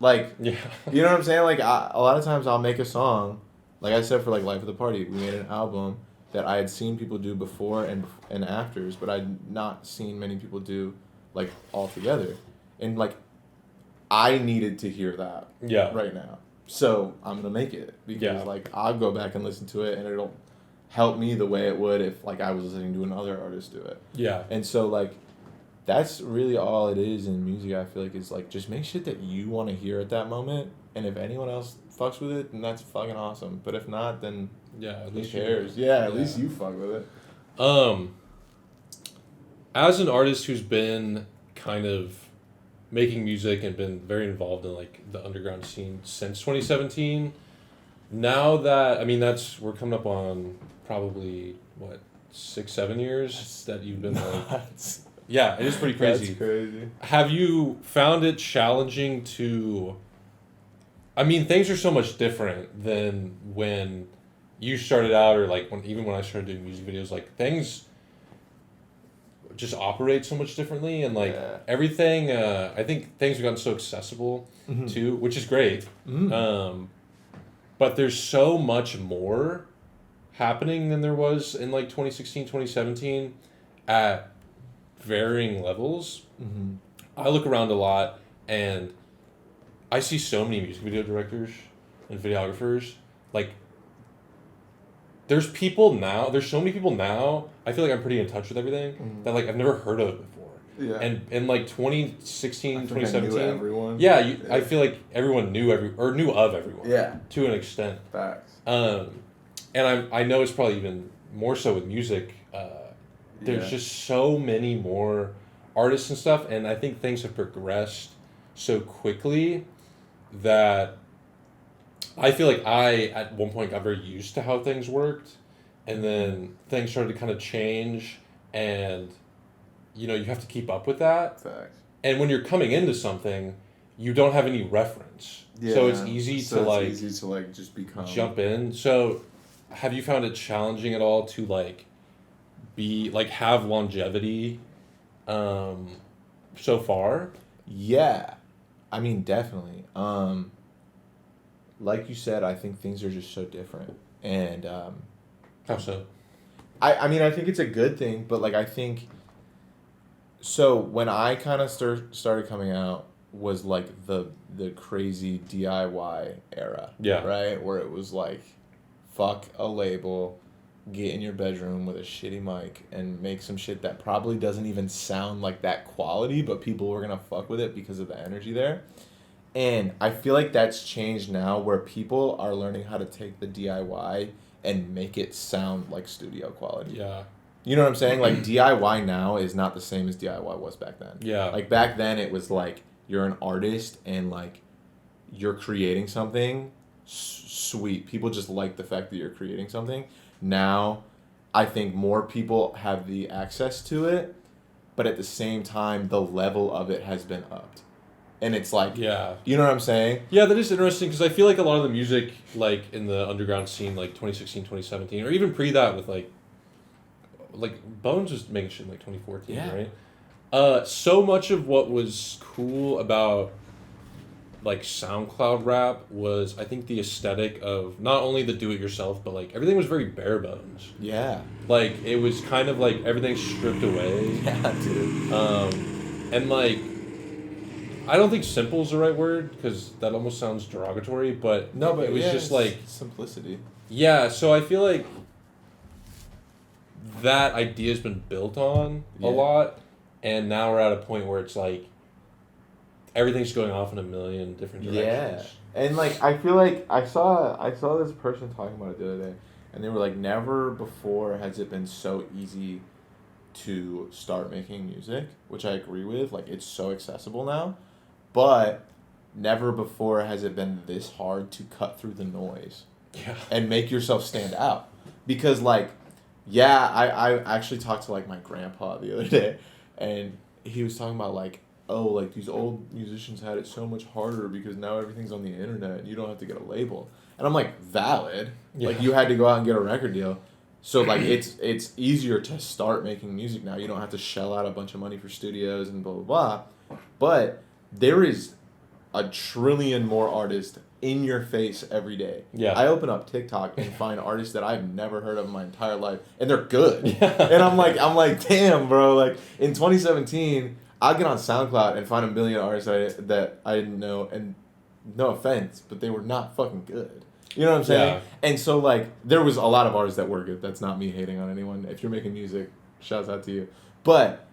Speaker 2: Like,
Speaker 1: yeah.
Speaker 2: You know what I'm saying? Like, a lot of times I'll make a song. Like I said, for like Life of the Party, we made an album that I had seen people do before and afters, but I'd not seen many people do like all together. And like, I needed to hear that right now. So I'm gonna make it because like I'll go back and listen to it and it'll help me the way it would if like I was listening to another artist do it.
Speaker 1: Yeah.
Speaker 2: And so like that's really all it is in music, I feel like, is like just make shit that you want to hear at that moment, and if anyone else fucks with it, then that's fucking awesome. But if not, then
Speaker 1: at
Speaker 2: who
Speaker 1: least
Speaker 2: cares? At least you fuck with
Speaker 1: it. As an artist who's been kind of making music and been very involved in like the underground scene since 2017, now that we're coming up on probably 6-7 years that you've been like yeah, it is pretty crazy.
Speaker 2: That's crazy.
Speaker 1: Have you found it challenging to things are so much different than when you started out, or like when I started doing music videos, like things just operate so much differently, and like everything I think things have gotten so accessible too, which is great. But there's so much more happening than there was in like 2016, 2017 at varying levels. I look around a lot and I see so many music video directors and videographers. Like, there's so many people now, I feel like I'm pretty in touch with everything, that like I've never heard of before.
Speaker 2: Yeah.
Speaker 1: And in like 2016, 2017,
Speaker 2: I knew everyone.
Speaker 1: I feel like everyone knew of everyone.
Speaker 2: Yeah.
Speaker 1: To an extent.
Speaker 2: Facts.
Speaker 1: And I know it's probably even more so with music. There's just so many more artists and stuff, and I think things have progressed so quickly that I feel like I, at one point, got very used to how things worked, and then things started to kind of change, and, you have to keep up with that.
Speaker 2: Facts.
Speaker 1: And when you're coming into something, you don't have any reference.
Speaker 2: Yeah.
Speaker 1: So it's easy to
Speaker 2: just become...
Speaker 1: jump in. So have you found it challenging at all to, like, have longevity so far?
Speaker 2: Yeah. Definitely. Like you said, I think things are just so different. And
Speaker 1: how so?
Speaker 2: I think it's a good thing, but like I think so when I kind of started coming out was like the crazy DIY era.
Speaker 1: Yeah.
Speaker 2: Right? Where it was like, fuck a label, get in your bedroom with a shitty mic and make some shit that probably doesn't even sound like that quality, but people were gonna fuck with it because of the energy there. And I feel like that's changed now, where people are learning how to take the DIY and make it sound like studio quality.
Speaker 1: Yeah.
Speaker 2: You know what I'm saying? Like, DIY now is not the same as DIY was back then.
Speaker 1: Yeah.
Speaker 2: Like, back then it was like, you're an artist and like, you're creating something sweet. People just like the fact that you're creating something. Now, I think more people have the access to it, but at the same time, the level of it has been upped. And it's like, you know what I'm saying?
Speaker 1: Yeah, that is interesting, because I feel like a lot of the music, like, in the underground scene, like, 2016, 2017, or even pre that with, like Bones was making shit in, like, 2014, right? So much of what was cool about like SoundCloud rap was, I think, the aesthetic of not only the do-it-yourself, but like everything was very bare bones.
Speaker 2: Yeah.
Speaker 1: Like it was kind of like everything stripped away.
Speaker 2: Yeah, dude.
Speaker 1: And like I don't think simple is the right word because that almost sounds derogatory, but
Speaker 2: No, but
Speaker 1: it was
Speaker 2: yeah,
Speaker 1: just
Speaker 2: it's
Speaker 1: like
Speaker 2: simplicity.
Speaker 1: yeah. So I feel like that idea has been built on a
Speaker 2: Yeah.
Speaker 1: lot, and now we're at a point where it's like everything's going off in a million different directions.
Speaker 2: Yeah. And like I feel like I saw this person talking about it the other day, and they were like, never before has it been so easy to start making music, which I agree with. Like it's so accessible now, but never before has it been this hard to cut through the noise
Speaker 1: Yeah.
Speaker 2: and make yourself stand out. Because like, yeah, I actually talked to like my grandpa the other day, and he was talking about like, oh, like these old musicians had it so much harder because now everything's on the internet and you don't have to get a label. And I'm like, valid.
Speaker 1: Yeah.
Speaker 2: Like you had to go out and get a record deal. So like it's easier to start making music now. You don't have to shell out a bunch of money for studios and blah blah blah. But there is a trillion more artists in your face every day.
Speaker 1: Yeah.
Speaker 2: I open up TikTok and find artists that I've never heard of in my entire life, and they're good.
Speaker 1: Yeah.
Speaker 2: And I'm like, damn, bro. Like in 2017, I'd get on SoundCloud and find a million artists that I didn't know, and no offense, but they were not fucking good. You know what I'm saying?
Speaker 1: Yeah.
Speaker 2: And so like there was a lot of artists that were good. That's not me hating on anyone. If you're making music, shouts out to you. But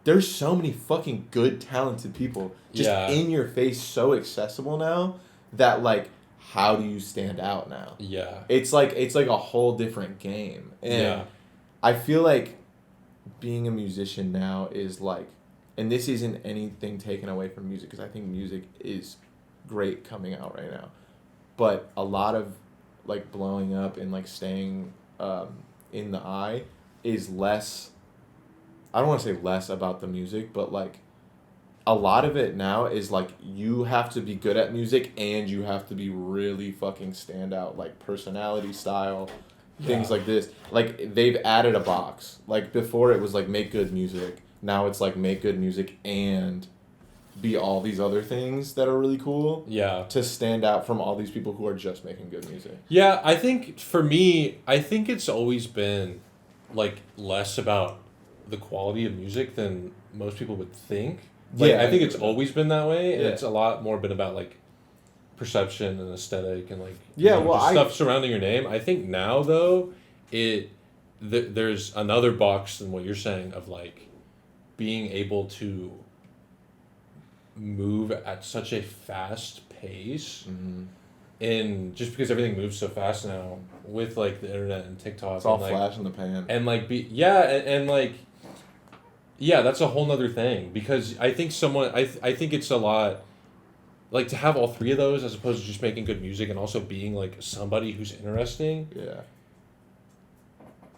Speaker 2: there's so many fucking good, talented people just
Speaker 1: Yeah.
Speaker 2: in your face, so accessible now that like, how do you stand out now?
Speaker 1: Yeah.
Speaker 2: It's like a whole different game, and
Speaker 1: Yeah.
Speaker 2: I feel like being a musician now is like, and this isn't anything taken away from music because I think music is great coming out right now, but a lot of like blowing up and like staying in the eye is less. I don't want to say less about the music, but like a lot of it now is like you have to be good at music and you have to be really fucking stand out, like personality, style, things
Speaker 1: Yeah.
Speaker 2: like this. Like they've added a box. Like before it was like make good music. Now it's like make good music and be all these other things that are really cool
Speaker 1: Yeah.
Speaker 2: to stand out from all these people who are just making good music.
Speaker 1: Yeah, I think for me, I think it's always been like less about the quality of music than most people would think. Like,
Speaker 2: Yeah,
Speaker 1: I think
Speaker 2: I
Speaker 1: it's
Speaker 2: agree with
Speaker 1: always been that way, and
Speaker 2: Yeah.
Speaker 1: it's a lot more been about like perception and aesthetic and like
Speaker 2: Yeah, well,
Speaker 1: just
Speaker 2: I-
Speaker 1: stuff surrounding your name. I think now though, there's another box than what you're saying of like being able to move at such a fast pace.
Speaker 2: Mm-hmm.
Speaker 1: And just because everything moves so fast now with like the internet and TikTok,
Speaker 2: It's all
Speaker 1: and, like,
Speaker 2: flash in the pan.
Speaker 1: and like and like yeah, that's a whole nother thing because I think I think it's a lot like to have all three of those as opposed to just making good music and also being like somebody who's interesting.
Speaker 2: Yeah.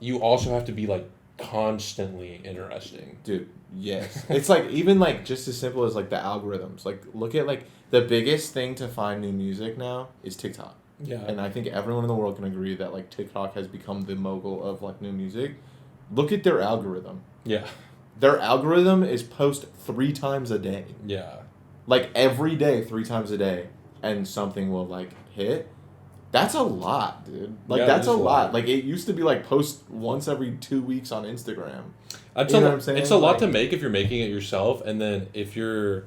Speaker 1: You also have to be like constantly interesting.
Speaker 2: Dude, yes. It's like even like just as simple as like the algorithms. Like look at like the biggest thing to find new music now is TikTok.
Speaker 1: Yeah.
Speaker 2: And I think everyone in the world can agree that like TikTok has become the mogul of like new music. Look at their algorithm.
Speaker 1: Yeah.
Speaker 2: Their algorithm is post 3 times a day.
Speaker 1: Yeah.
Speaker 2: Like every day, 3 times a day, and something will like hit. That's a lot, dude. Like
Speaker 1: Yeah,
Speaker 2: that's
Speaker 1: it
Speaker 2: a
Speaker 1: is a
Speaker 2: lot.
Speaker 1: lot.
Speaker 2: Like it used to be like post once every 2 weeks on Instagram.
Speaker 1: That's
Speaker 2: You
Speaker 1: a
Speaker 2: know
Speaker 1: lot,
Speaker 2: what I'm saying?
Speaker 1: it's a lot
Speaker 2: Like-
Speaker 1: to make if you're making it yourself, and then if you're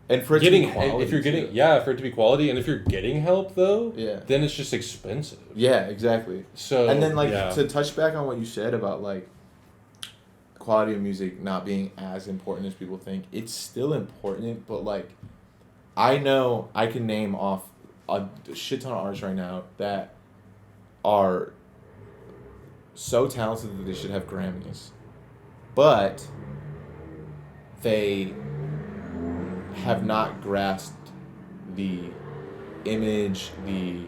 Speaker 2: And for it
Speaker 1: getting
Speaker 2: to be quality,
Speaker 1: if you're getting
Speaker 2: too.
Speaker 1: yeah for it to be quality, and if you're getting help though,
Speaker 2: Yeah.
Speaker 1: then it's just expensive.
Speaker 2: Yeah, exactly.
Speaker 1: So
Speaker 2: And then like
Speaker 1: yeah.
Speaker 2: to touch back on what you said about like quality of music not being as important as people think, it's still important, but like I know I can name off a shit ton of artists right now that are so talented that they should have Grammys, but they have not grasped the image, the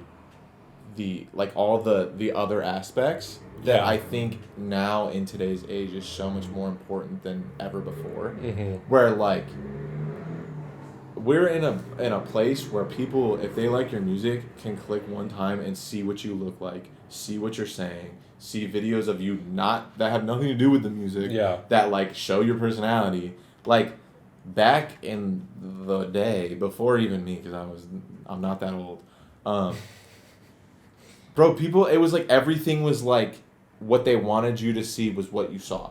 Speaker 2: like all the other aspects that
Speaker 1: Yeah.
Speaker 2: I think now in today's age is so much more important than ever before.
Speaker 1: Mm-hmm.
Speaker 2: Where like we're in a place where people, if they like your music, can click one time and see what you look like, see what you're saying, see videos of you that have nothing to do with the music.
Speaker 1: Yeah.
Speaker 2: That like show your personality. Like back in the day, before even me, because I'm not that old. Bro, it was like everything was like what they wanted you to see was what you saw.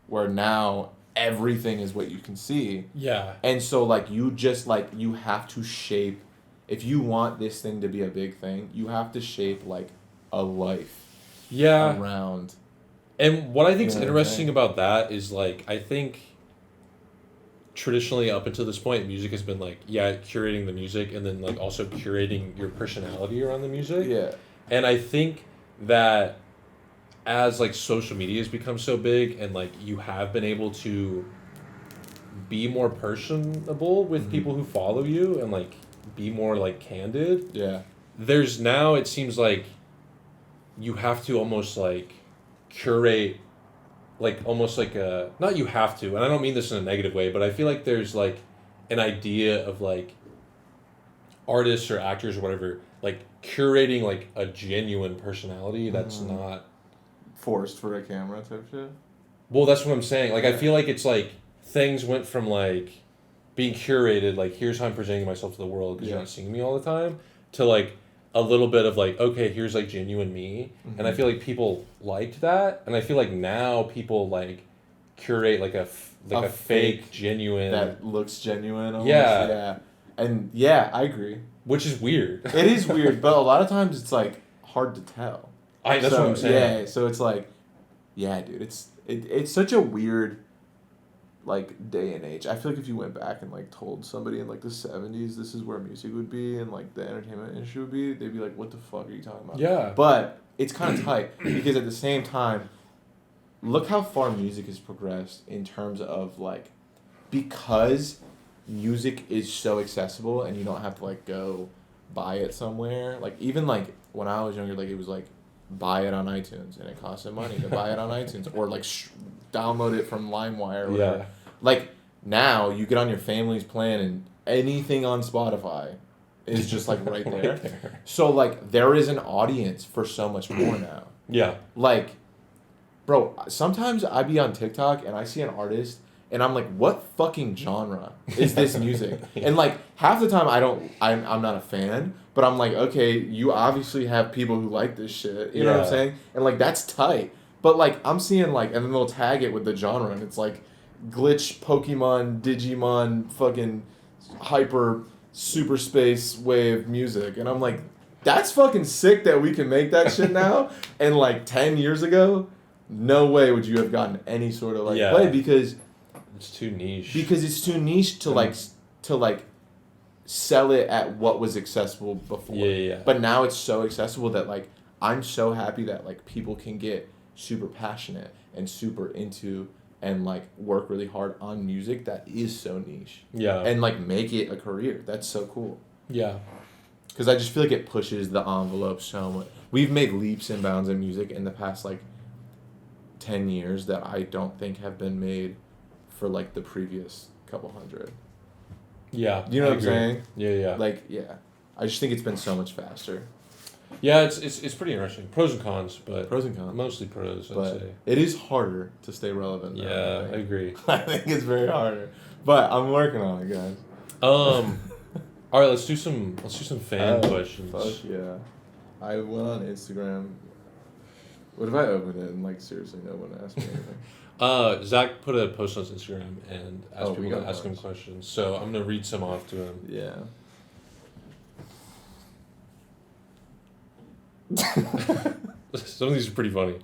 Speaker 2: Where now everything is what you can see.
Speaker 1: Yeah.
Speaker 2: And so like you just like you have to shape, if you want this thing to be a big thing, you have to shape like a life around.
Speaker 1: And what I think is interesting about that is like I think traditionally up until this point music has been like curating the music and then like also curating your personality around the music.
Speaker 2: Yeah.
Speaker 1: And I think that as like social media has become so big and like you have been able to be more personable with people who follow you and like be more like candid.
Speaker 2: Yeah.
Speaker 1: There's now it seems like you have to almost like curate like almost like a not you have to, and I don't mean this in a negative way, but I feel like there's like an idea of like artists or actors or whatever like curating like a genuine personality that's not
Speaker 2: forced for a camera type shit.
Speaker 1: Well, that's what I'm saying. Like I feel like it's like things went from like being curated, like here's how I'm presenting myself to the world because you're not seeing me all the time, to like a little bit of like, okay, here's like genuine me. And I feel like people liked that. And I feel like now people like curate like a fake genuine.
Speaker 2: That looks genuine almost.
Speaker 1: Yeah.
Speaker 2: Yeah. And yeah, I agree.
Speaker 1: Which is weird.
Speaker 2: It is weird, but a lot of times it's like hard to tell.
Speaker 1: That's what I'm saying.
Speaker 2: Yeah, so it's like, yeah, dude, it's such a weird like day and age. I feel like if you went back and like told somebody in like the 70s this is where music would be and like the entertainment industry would be, they'd be like, what the fuck are you talking about?
Speaker 1: Yeah.
Speaker 2: But it's kind of tight because at the same time, look how far music has progressed in terms of like, because music is so accessible and you don't have to like go buy it somewhere. Like even like when I was younger, like it was like buy it on iTunes and it costs some money to buy it on iTunes or like download it from LimeWire or whatever. Like now you get on your family's plan and anything on Spotify is just like right there. So like there is an audience for so much more now.
Speaker 1: Yeah.
Speaker 2: Like, bro, sometimes I be on TikTok and I see an artist and I'm like, what fucking genre is this music? And like half the time I'm not a fan, but I'm like, okay, you obviously have people who like this shit. You know what I'm saying? And like that's tight. But like I'm seeing like, and then they'll tag it with the genre and it's like glitch, Pokemon, Digimon, fucking hyper super space wave music. And I'm like, that's fucking sick that we can make that shit now. And like 10 years ago, no way would you have gotten any sort of like play because
Speaker 1: it's too niche.
Speaker 2: Because it's too niche to like sell it at what was accessible before.
Speaker 1: Yeah.
Speaker 2: But now it's so accessible that like I'm so happy that like people can get super passionate and super into and like work really hard on music that is so niche.
Speaker 1: Yeah.
Speaker 2: And like make it a career. That's so cool.
Speaker 1: Yeah.
Speaker 2: Because I just feel like it pushes the envelope so much. We've made leaps and bounds in music in the past like 10 years that I don't think have been made for like the previous couple hundred.
Speaker 1: Yeah.
Speaker 2: You know what I'm saying?
Speaker 1: Yeah.
Speaker 2: Like, yeah. I just think it's been so much faster.
Speaker 1: Yeah, it's pretty interesting. Pros and cons, but
Speaker 2: Pros and cons.
Speaker 1: Mostly pros,
Speaker 2: I'd
Speaker 1: say.
Speaker 2: It is harder to stay relevant now.
Speaker 1: Yeah, I agree.
Speaker 2: I think it's very harder. But I'm working on it, guys.
Speaker 1: All right, let's do some fan questions.
Speaker 2: Fuck yeah. I went on Instagram. What if I opened it and like seriously no one asked me anything?
Speaker 1: Zach put a post on his Instagram and asked people to ask him
Speaker 2: ours.
Speaker 1: questions. So I'm gonna read some off to him.
Speaker 2: Yeah.
Speaker 1: Some of these are pretty funny.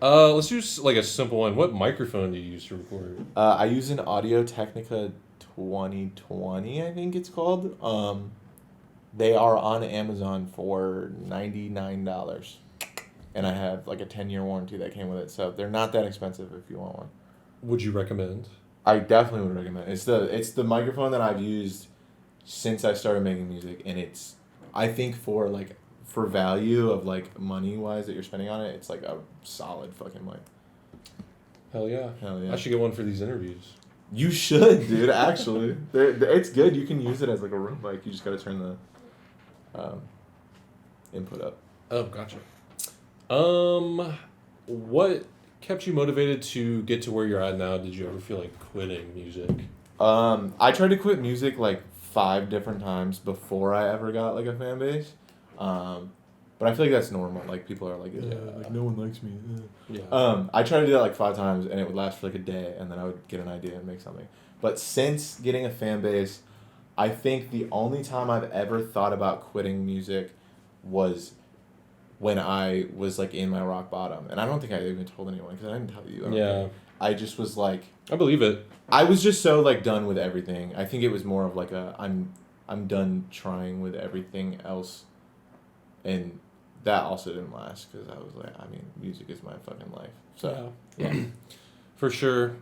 Speaker 1: Let's do like a simple one. What microphone do you use to record?
Speaker 2: I use an Audio Technica 2020, I think it's called. They are on Amazon for $99. And I have like a 10-year warranty that came with it. So they're not that expensive if you want one.
Speaker 1: Would you recommend?
Speaker 2: I definitely would recommend it. It's the microphone that I've used since I started making music, and it's, I think for value of like money wise that you're spending on it, it's like a solid fucking mic.
Speaker 1: Hell yeah. I should get one for these interviews.
Speaker 2: You should, dude. Actually, it's good. You can use it as like a room mic. You just gotta turn the input up.
Speaker 1: Oh, gotcha. what kept you motivated to get to where you're at now? Did you ever feel like quitting music?
Speaker 2: I tried to quit music like 5 different times before I ever got like a fan base. But I feel like that's normal. Like people are like, like no one likes me.
Speaker 1: Yeah.
Speaker 2: I tried to do that like 5 times and it would last for like a day and then I would get an idea and make something. But since getting a fan base, I think the only time I've ever thought about quitting music was when I was like in my rock bottom. And I don't think I even told anyone because I didn't tell you. I don't
Speaker 1: Yeah.
Speaker 2: think. I just was like,
Speaker 1: I believe it.
Speaker 2: I was just so like done with everything. I think it was more of like I'm done trying with everything else, and that also didn't last because I was like, I mean, music is my fucking life. So
Speaker 1: yeah. For sure.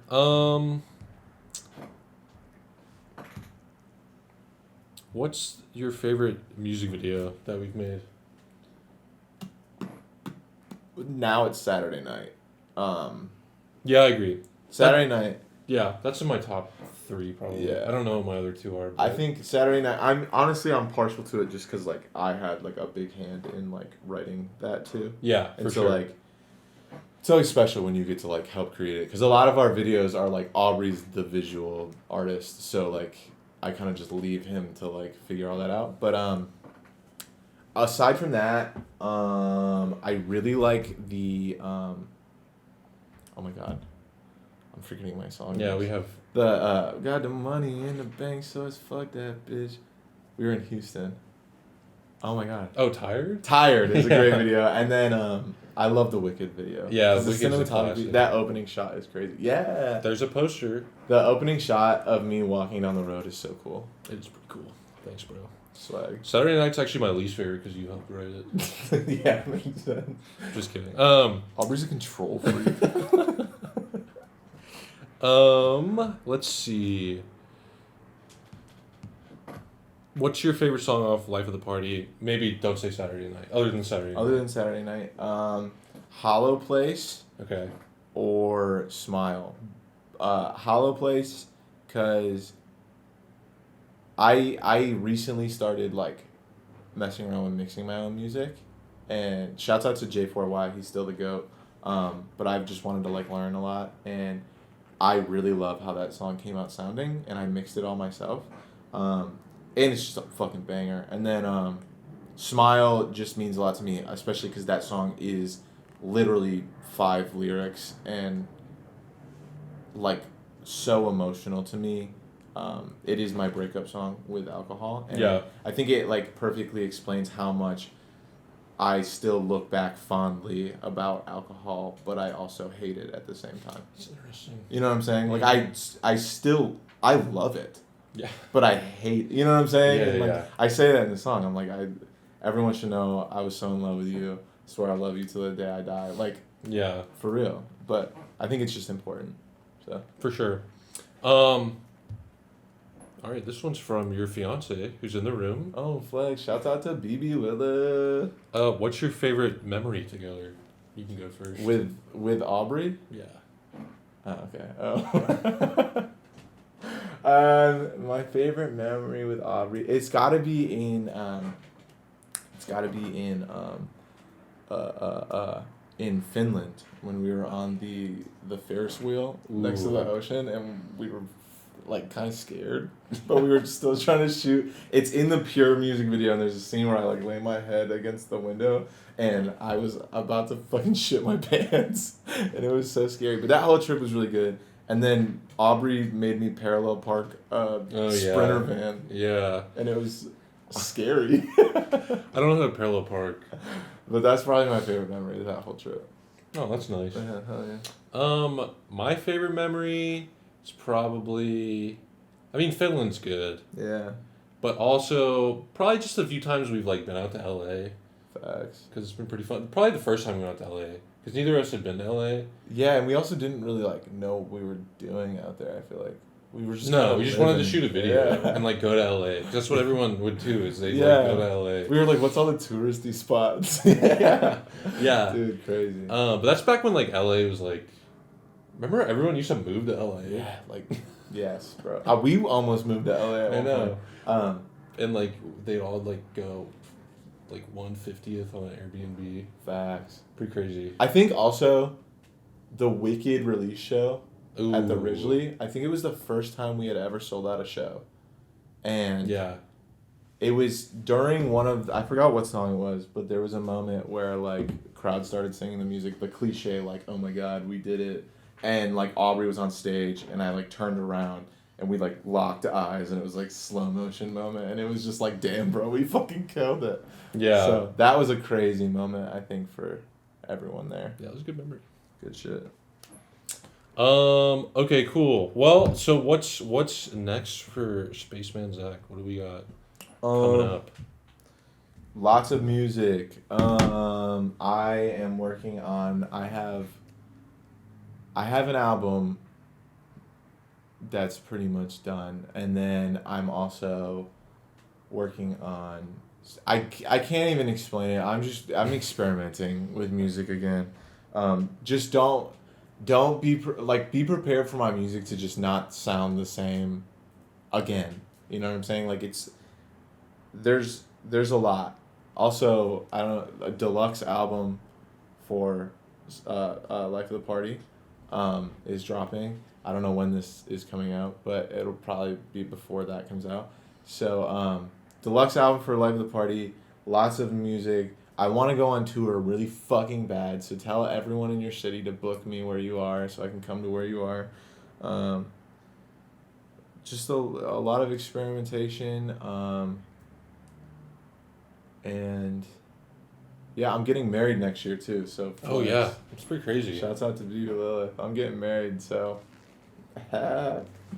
Speaker 1: What's your favorite music video that we've made?
Speaker 2: now it's Saturday night.
Speaker 1: Yeah, I agree.
Speaker 2: Saturday night.
Speaker 1: Yeah, that's in my top 3 probably.
Speaker 2: Yeah.
Speaker 1: I don't know what my other 2 are.
Speaker 2: I
Speaker 1: but-
Speaker 2: think Saturday night. I'm partial to it just because like I had like a big hand in like writing that too.
Speaker 1: Yeah,
Speaker 2: And
Speaker 1: for
Speaker 2: so
Speaker 1: sure.
Speaker 2: like, it's always special when you get to like help create it because a lot of our videos are like Aubrey's the visual artist, so like I kind of just leave him to like figure all that out. But aside from that, I really like the oh my god, I'm forgetting my song.
Speaker 1: Yeah, we have.
Speaker 2: The got the money in the bank, so it's fuck that bitch. We were in Houston. Oh my god.
Speaker 1: Oh, Tired?
Speaker 2: Tired is a great
Speaker 1: Yeah.
Speaker 2: video, and then I love the Wicked video.
Speaker 1: Yeah,
Speaker 2: the
Speaker 1: Wicked's a
Speaker 2: cinematography.
Speaker 1: classic.
Speaker 2: That opening shot is crazy. Yeah.
Speaker 1: There's a poster.
Speaker 2: The opening shot of me walking down the road is so cool.
Speaker 1: It's pretty cool. Thanks, bro.
Speaker 2: Swag.
Speaker 1: Saturday Night's actually my least favorite because you helped write it.
Speaker 2: Yeah, makes sense.
Speaker 1: Just kidding.
Speaker 2: Aubrey's a control freak.
Speaker 1: Let's see. What's your favorite song off Life of the Party? Maybe don't say Saturday Night. Other than Saturday Night.
Speaker 2: Other than Saturday Night, Hollow Place
Speaker 1: Okay.
Speaker 2: or Smile. Hollow Place, cause I recently started like messing around with mixing my own music, and shouts out to J4Y, he's still the GOAT. But I've just wanted to like learn a lot, and I really love how that song came out sounding, and I mixed it all myself. And it's just a fucking banger. And then Smile just means a lot to me, especially because that song is literally 5 lyrics and like so emotional to me. It is my breakup song with alcohol, and
Speaker 1: Yeah.
Speaker 2: I think it like perfectly explains how much I still look back fondly about alcohol, but I also hate it at the same time.
Speaker 1: It's interesting.
Speaker 2: You know what I'm saying? Like I love it,
Speaker 1: Yeah.
Speaker 2: but I hate. You know what I'm saying?
Speaker 1: Yeah,
Speaker 2: And, like,
Speaker 1: yeah.
Speaker 2: I say that in the song. I'm like, everyone should know I was so in love with you. Swear I love you till the day I die. Like
Speaker 1: Yeah,
Speaker 2: for real. But I think it's just important. So
Speaker 1: for sure. All right, this one's from your fiance who's in the room.
Speaker 2: oh, flex! Shout out to BB Willa
Speaker 1: What's your favorite memory together? You can go first.
Speaker 2: with Aubrey.
Speaker 1: Yeah.
Speaker 2: Oh, okay. My favorite memory with Aubrey. It's gotta be in in Finland when we were on the Ferris wheel next to the
Speaker 1: Ooh.
Speaker 2: ocean, and we were like kind of scared, but we were still trying to shoot. It's in the pure music video, and there's a scene where I like lay my head against the window, and I was about to fucking shit my pants, and it was so scary. But that whole trip was really good. And then Aubrey made me parallel park a Sprinter van,
Speaker 1: Yeah.
Speaker 2: and it was scary.
Speaker 1: I don't know how to parallel park.
Speaker 2: But that's probably my favorite memory of that whole trip.
Speaker 1: Oh, that's nice.
Speaker 2: Yeah, hell yeah.
Speaker 1: My favorite memory is probably, I mean, Finland's good,
Speaker 2: Yeah,
Speaker 1: but also probably just a few times we've like been out to LA
Speaker 2: facts.
Speaker 1: because it's been pretty fun. Probably the first time we went out to LA because neither of us had been to LA.
Speaker 2: Yeah, and we also didn't really like know what we were doing out there. I feel like we were just
Speaker 1: No,
Speaker 2: kinda
Speaker 1: we just wanted to
Speaker 2: living.
Speaker 1: shoot a video
Speaker 2: Yeah.
Speaker 1: and like go to LA. That's what everyone would do is they
Speaker 2: Yeah.
Speaker 1: like go to LA.
Speaker 2: We were like, what's all the touristy spots?
Speaker 1: Yeah. Yeah.
Speaker 2: Dude, crazy.
Speaker 1: But that's back when like LA was like, remember everyone used to move to LA?
Speaker 2: Yeah, like, yes, bro. We almost moved to LA. At
Speaker 1: I
Speaker 2: one
Speaker 1: know.
Speaker 2: point.
Speaker 1: And like they'd all like go like 1/50th on an Airbnb.
Speaker 2: Facts.
Speaker 1: Pretty crazy.
Speaker 2: I think also the Wicked release show at the
Speaker 1: Ooh.
Speaker 2: Ridgely, I think it was the first time we had ever sold out a show. And
Speaker 1: Yeah.
Speaker 2: it was during one of, I forgot what song it was, but there was a moment where like crowd started singing the music, the cliche like, oh my god, we did it. And like Aubrey was on stage and I like turned around and we like locked eyes and it was like slow motion moment and it was just like, damn bro, we fucking killed it.
Speaker 1: Yeah.
Speaker 2: So that was a crazy moment, I think, for everyone there.
Speaker 1: Yeah, it was a good memory.
Speaker 2: Good shit.
Speaker 1: Okay, cool. Well, so what's next for Spaceman Zack? What do we got coming up?
Speaker 2: Lots of music. I am working on. I have an album that's pretty much done, and then I'm also working on. I can't even explain it. I'm experimenting with music again. Just don't be be prepared for my music to just not sound the same again. You know what I'm saying? Like there's a lot. Also, I don't know, a deluxe album for Life of the Party is dropping. I don't know when this is coming out, but it'll probably be before that comes out. So deluxe album for Life of the Party, lots of music. I want to go on tour really fucking bad, so tell everyone in your city to book me where you are so I can come to where you are. Just a lot of experimentation. And yeah, I'm getting married next year too, so
Speaker 1: Oh yeah, it's pretty crazy.
Speaker 2: Shouts out to Viva Lilith. I'm getting married, so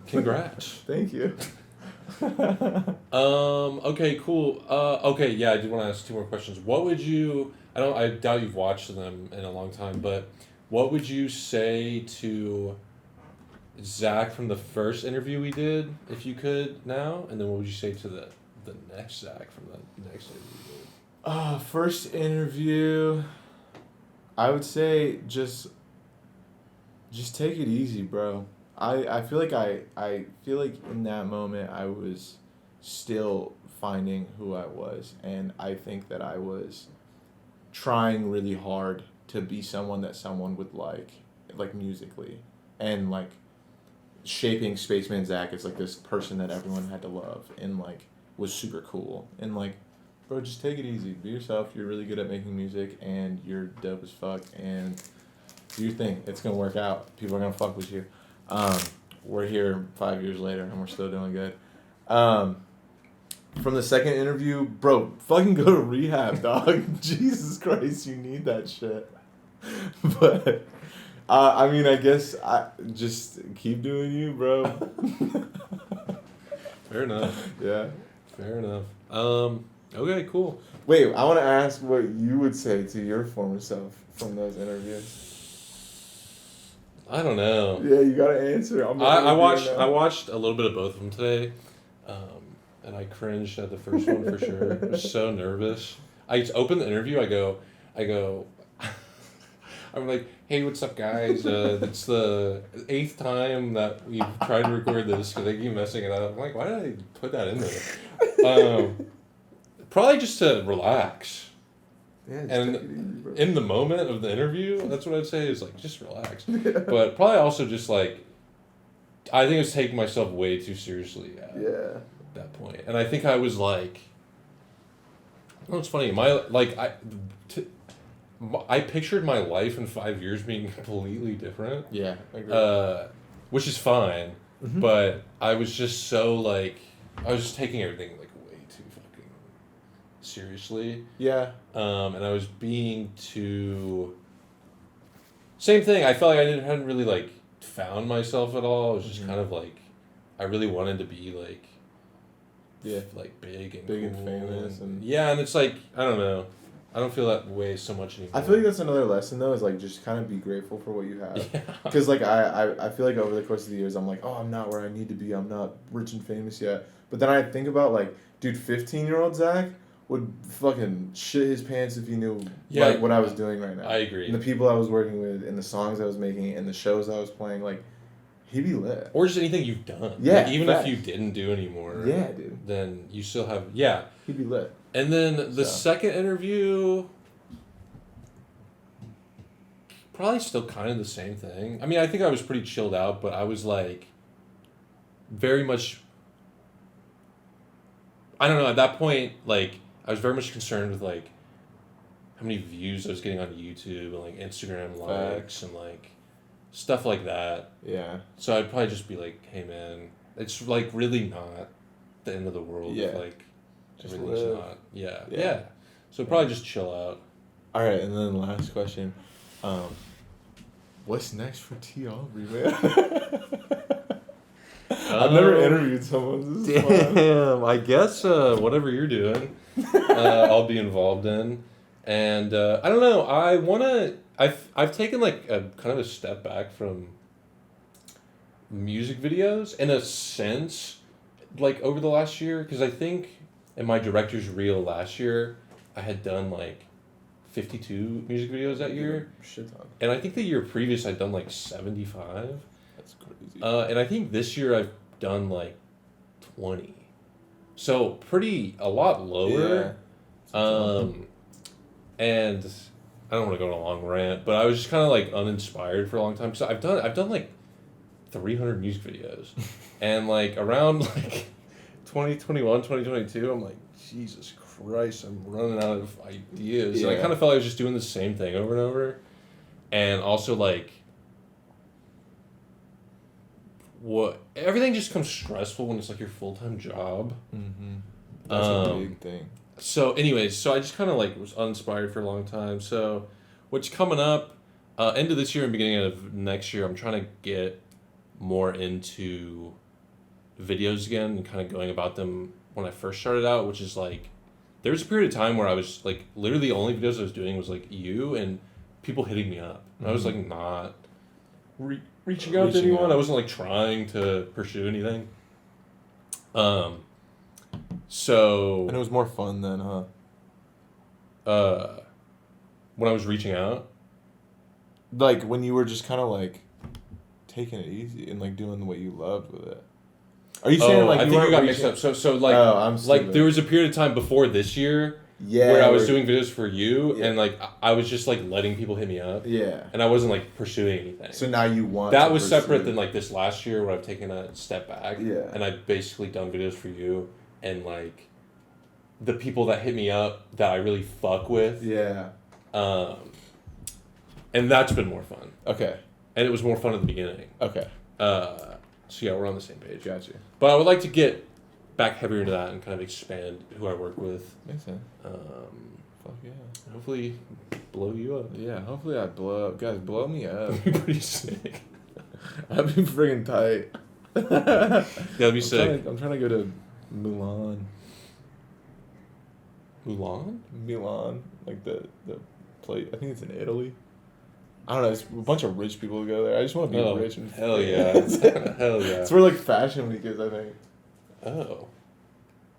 Speaker 1: Congrats.
Speaker 2: Thank you.
Speaker 1: Okay, cool. Okay, yeah, I do want to ask two more questions. What would you, I doubt you've watched them in a long time, but what would you say to Zach from the first interview we did, if you could now? And then what would you say to the next Zach from the next interview we did?
Speaker 2: First interview, I would say just take it easy, bro. I feel like I feel like in that moment I was still finding who I was, and I think that I was trying really hard to be someone that someone would like musically, and like shaping Spaceman Zack as like this person that everyone had to love and like was super cool, and like, bro, just take it easy, be yourself. You're really good at making music and you're dope as fuck, and do your thing. It's gonna work out. People are gonna fuck with you. We're here 5 years later and we're still doing good. From the second interview, bro, fucking go to rehab, dog. Jesus Christ, you need that shit. But I mean, I guess I just keep doing you, bro.
Speaker 1: Fair enough.
Speaker 2: Yeah.
Speaker 1: Fair enough. Okay, cool.
Speaker 2: Wait, I want to ask what you would say to your former self from those interviews.
Speaker 1: I don't know.
Speaker 2: Yeah, you gotta answer.
Speaker 1: I watched a little bit of both of them today, and I cringed at the first one for sure. I was so nervous. I opened the interview. I go. I'm like, hey, what's up, guys? It's the 8th time that we've tried to record this because I keep messing it up. I'm like, why did I put that in there? Probably just to relax.
Speaker 2: Yeah,
Speaker 1: And in the moment of the interview, that's what I'd say is like, just relax. But probably also just like, I think I was taking myself way too seriously at that point. And I think I was like, oh, it's funny. I pictured my life in 5 years being completely different.
Speaker 2: Yeah, I agree.
Speaker 1: Which is fine.
Speaker 2: Mm-hmm.
Speaker 1: But I was just so like, I was just taking everything like way too fucking seriously.
Speaker 2: Yeah.
Speaker 1: And I was being too... Same thing. I felt like I hadn't really like found myself at all. It was just kind of like, I really wanted to be like, like big and cool
Speaker 2: famous and
Speaker 1: yeah, and it's like, I don't know. I don't feel that way so much anymore.
Speaker 2: I feel like that's another lesson though, is like just kind of be grateful for what you have. Because like I feel like over the course of the years I'm like, oh, I'm not where I need to be. I'm not rich and famous yet. But then I think about like, dude, 15-year-old Zach would fucking shit his pants if he knew like what I was doing right now.
Speaker 1: I agree.
Speaker 2: And the people I was working with, and the songs I was making, and the shows I was playing, like, he'd be lit.
Speaker 1: Or just anything you've done.
Speaker 2: Yeah.
Speaker 1: Like, even if you didn't do anymore.
Speaker 2: Yeah, dude.
Speaker 1: Then you still have, yeah.
Speaker 2: He'd be lit.
Speaker 1: And then the
Speaker 2: So.
Speaker 1: second interview, probably still kind of the same thing. I mean, I think I was pretty chilled out, but I was like, very much. I don't know. At that point, like, I was very much concerned with like how many views I was getting on YouTube and like Instagram likes and like stuff like that.
Speaker 2: Yeah.
Speaker 1: So I'd probably just be like, "Hey, man, it's like really not the end of the world.
Speaker 2: Yeah.
Speaker 1: If, like,
Speaker 2: Just
Speaker 1: everything's
Speaker 2: live.
Speaker 1: not. Yeah.
Speaker 2: Yeah.
Speaker 1: Yeah. So probably just chill out.
Speaker 2: All right, and then last question. What's next for T.Aubrey, man? I've never interviewed someone. This is fun.
Speaker 1: Damn, I guess whatever you're doing, I'll be involved in, and I don't know. I wanna. I've taken like a kind of a step back from music videos in a sense, like over the last year, because I think in my director's reel last year, I had done like 52 music videos that year,
Speaker 2: Shit ton.
Speaker 1: and I think the year previous I'd done like 75.
Speaker 2: That's crazy.
Speaker 1: And I think this year I've done like 20. So a lot lower.
Speaker 2: Yeah.
Speaker 1: And I don't want to go on a long rant, but I was just kind of like uninspired for a long time. So I've done like 300 music videos. And like around like 2021, 2022, I'm like, Jesus Christ, I'm running out of ideas.
Speaker 2: Yeah.
Speaker 1: And I kind of felt like I was just doing the same thing over and over. And also like, everything just becomes stressful when it's like your full-time job.
Speaker 2: Mm-hmm. That's a big thing.
Speaker 1: So anyways, so I just kind of like was uninspired for a long time. So what's coming up, end of this year and beginning of next year, I'm trying to get more into videos again and kind of going about them when I first started out, which is like, there was a period of time where I was like, literally the only videos I was doing was like you and people hitting me up. And I was like not reaching out to anyone. I wasn't like trying to pursue anything. So.
Speaker 2: And it was more fun then, huh?
Speaker 1: When I was reaching out.
Speaker 2: Like when you were just kind of like taking it easy and like doing what you loved with it. Are you saying like
Speaker 1: I think you got mixed up. So like
Speaker 2: I'm
Speaker 1: like there was a period of time before this year.
Speaker 2: Yeah.
Speaker 1: Where I was doing videos for you and like I was just like letting people hit me up.
Speaker 2: Yeah.
Speaker 1: And I wasn't like pursuing anything.
Speaker 2: So now you want
Speaker 1: that was separate than like this last year where I've taken a step back.
Speaker 2: Yeah.
Speaker 1: And I've basically done videos for you and like the people that hit me up that I really fuck with.
Speaker 2: Yeah.
Speaker 1: And that's been more fun.
Speaker 2: Okay.
Speaker 1: And it was more fun at the beginning.
Speaker 2: Okay.
Speaker 1: So yeah, we're on the same page.
Speaker 2: Gotcha.
Speaker 1: But I would like to get back heavier into that and kind of expand who I work with.
Speaker 2: Makes sense. Fuck yeah.
Speaker 1: Hopefully blow you up.
Speaker 2: Yeah, hopefully I blow up. Guys, blow me up.
Speaker 1: That'd be pretty sick.
Speaker 2: I'd be friggin' tight.
Speaker 1: Yeah, that'd be sick.
Speaker 2: I'm trying to go to Milan.
Speaker 1: Mulan?
Speaker 2: Like the place. I think it's in Italy. I don't know. It's a bunch of rich people who go there. I just want to be rich and
Speaker 1: hell yeah. Hell yeah.
Speaker 2: It's where like fashion week is, I think. Kim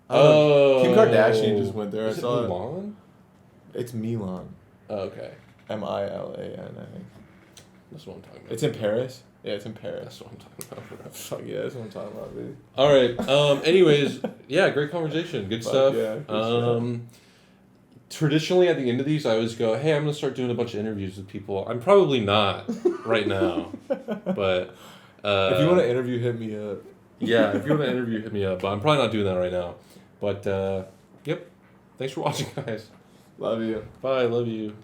Speaker 2: Kardashian just went there.
Speaker 1: Is
Speaker 2: I saw
Speaker 1: it Milan?
Speaker 2: It's Milan.
Speaker 1: Oh, okay.
Speaker 2: Milan, I think.
Speaker 1: That's what I'm talking about.
Speaker 2: It's in Paris? Yeah, it's in Paris.
Speaker 1: That's what I'm talking about.
Speaker 2: Fuck yeah, that's what I'm talking about, baby.
Speaker 1: All right. Anyways, yeah, great conversation. Good stuff.
Speaker 2: Yeah, good
Speaker 1: traditionally, at the end of these, I always go, hey, I'm going to start doing a bunch of interviews with people. I'm probably not right now, but...
Speaker 2: if you want to interview, hit me up.
Speaker 1: Yeah, if you want to interview, hit me up, but I'm probably not doing that right now. But, yep. Thanks for watching, guys.
Speaker 2: Love you.
Speaker 1: Bye, love you.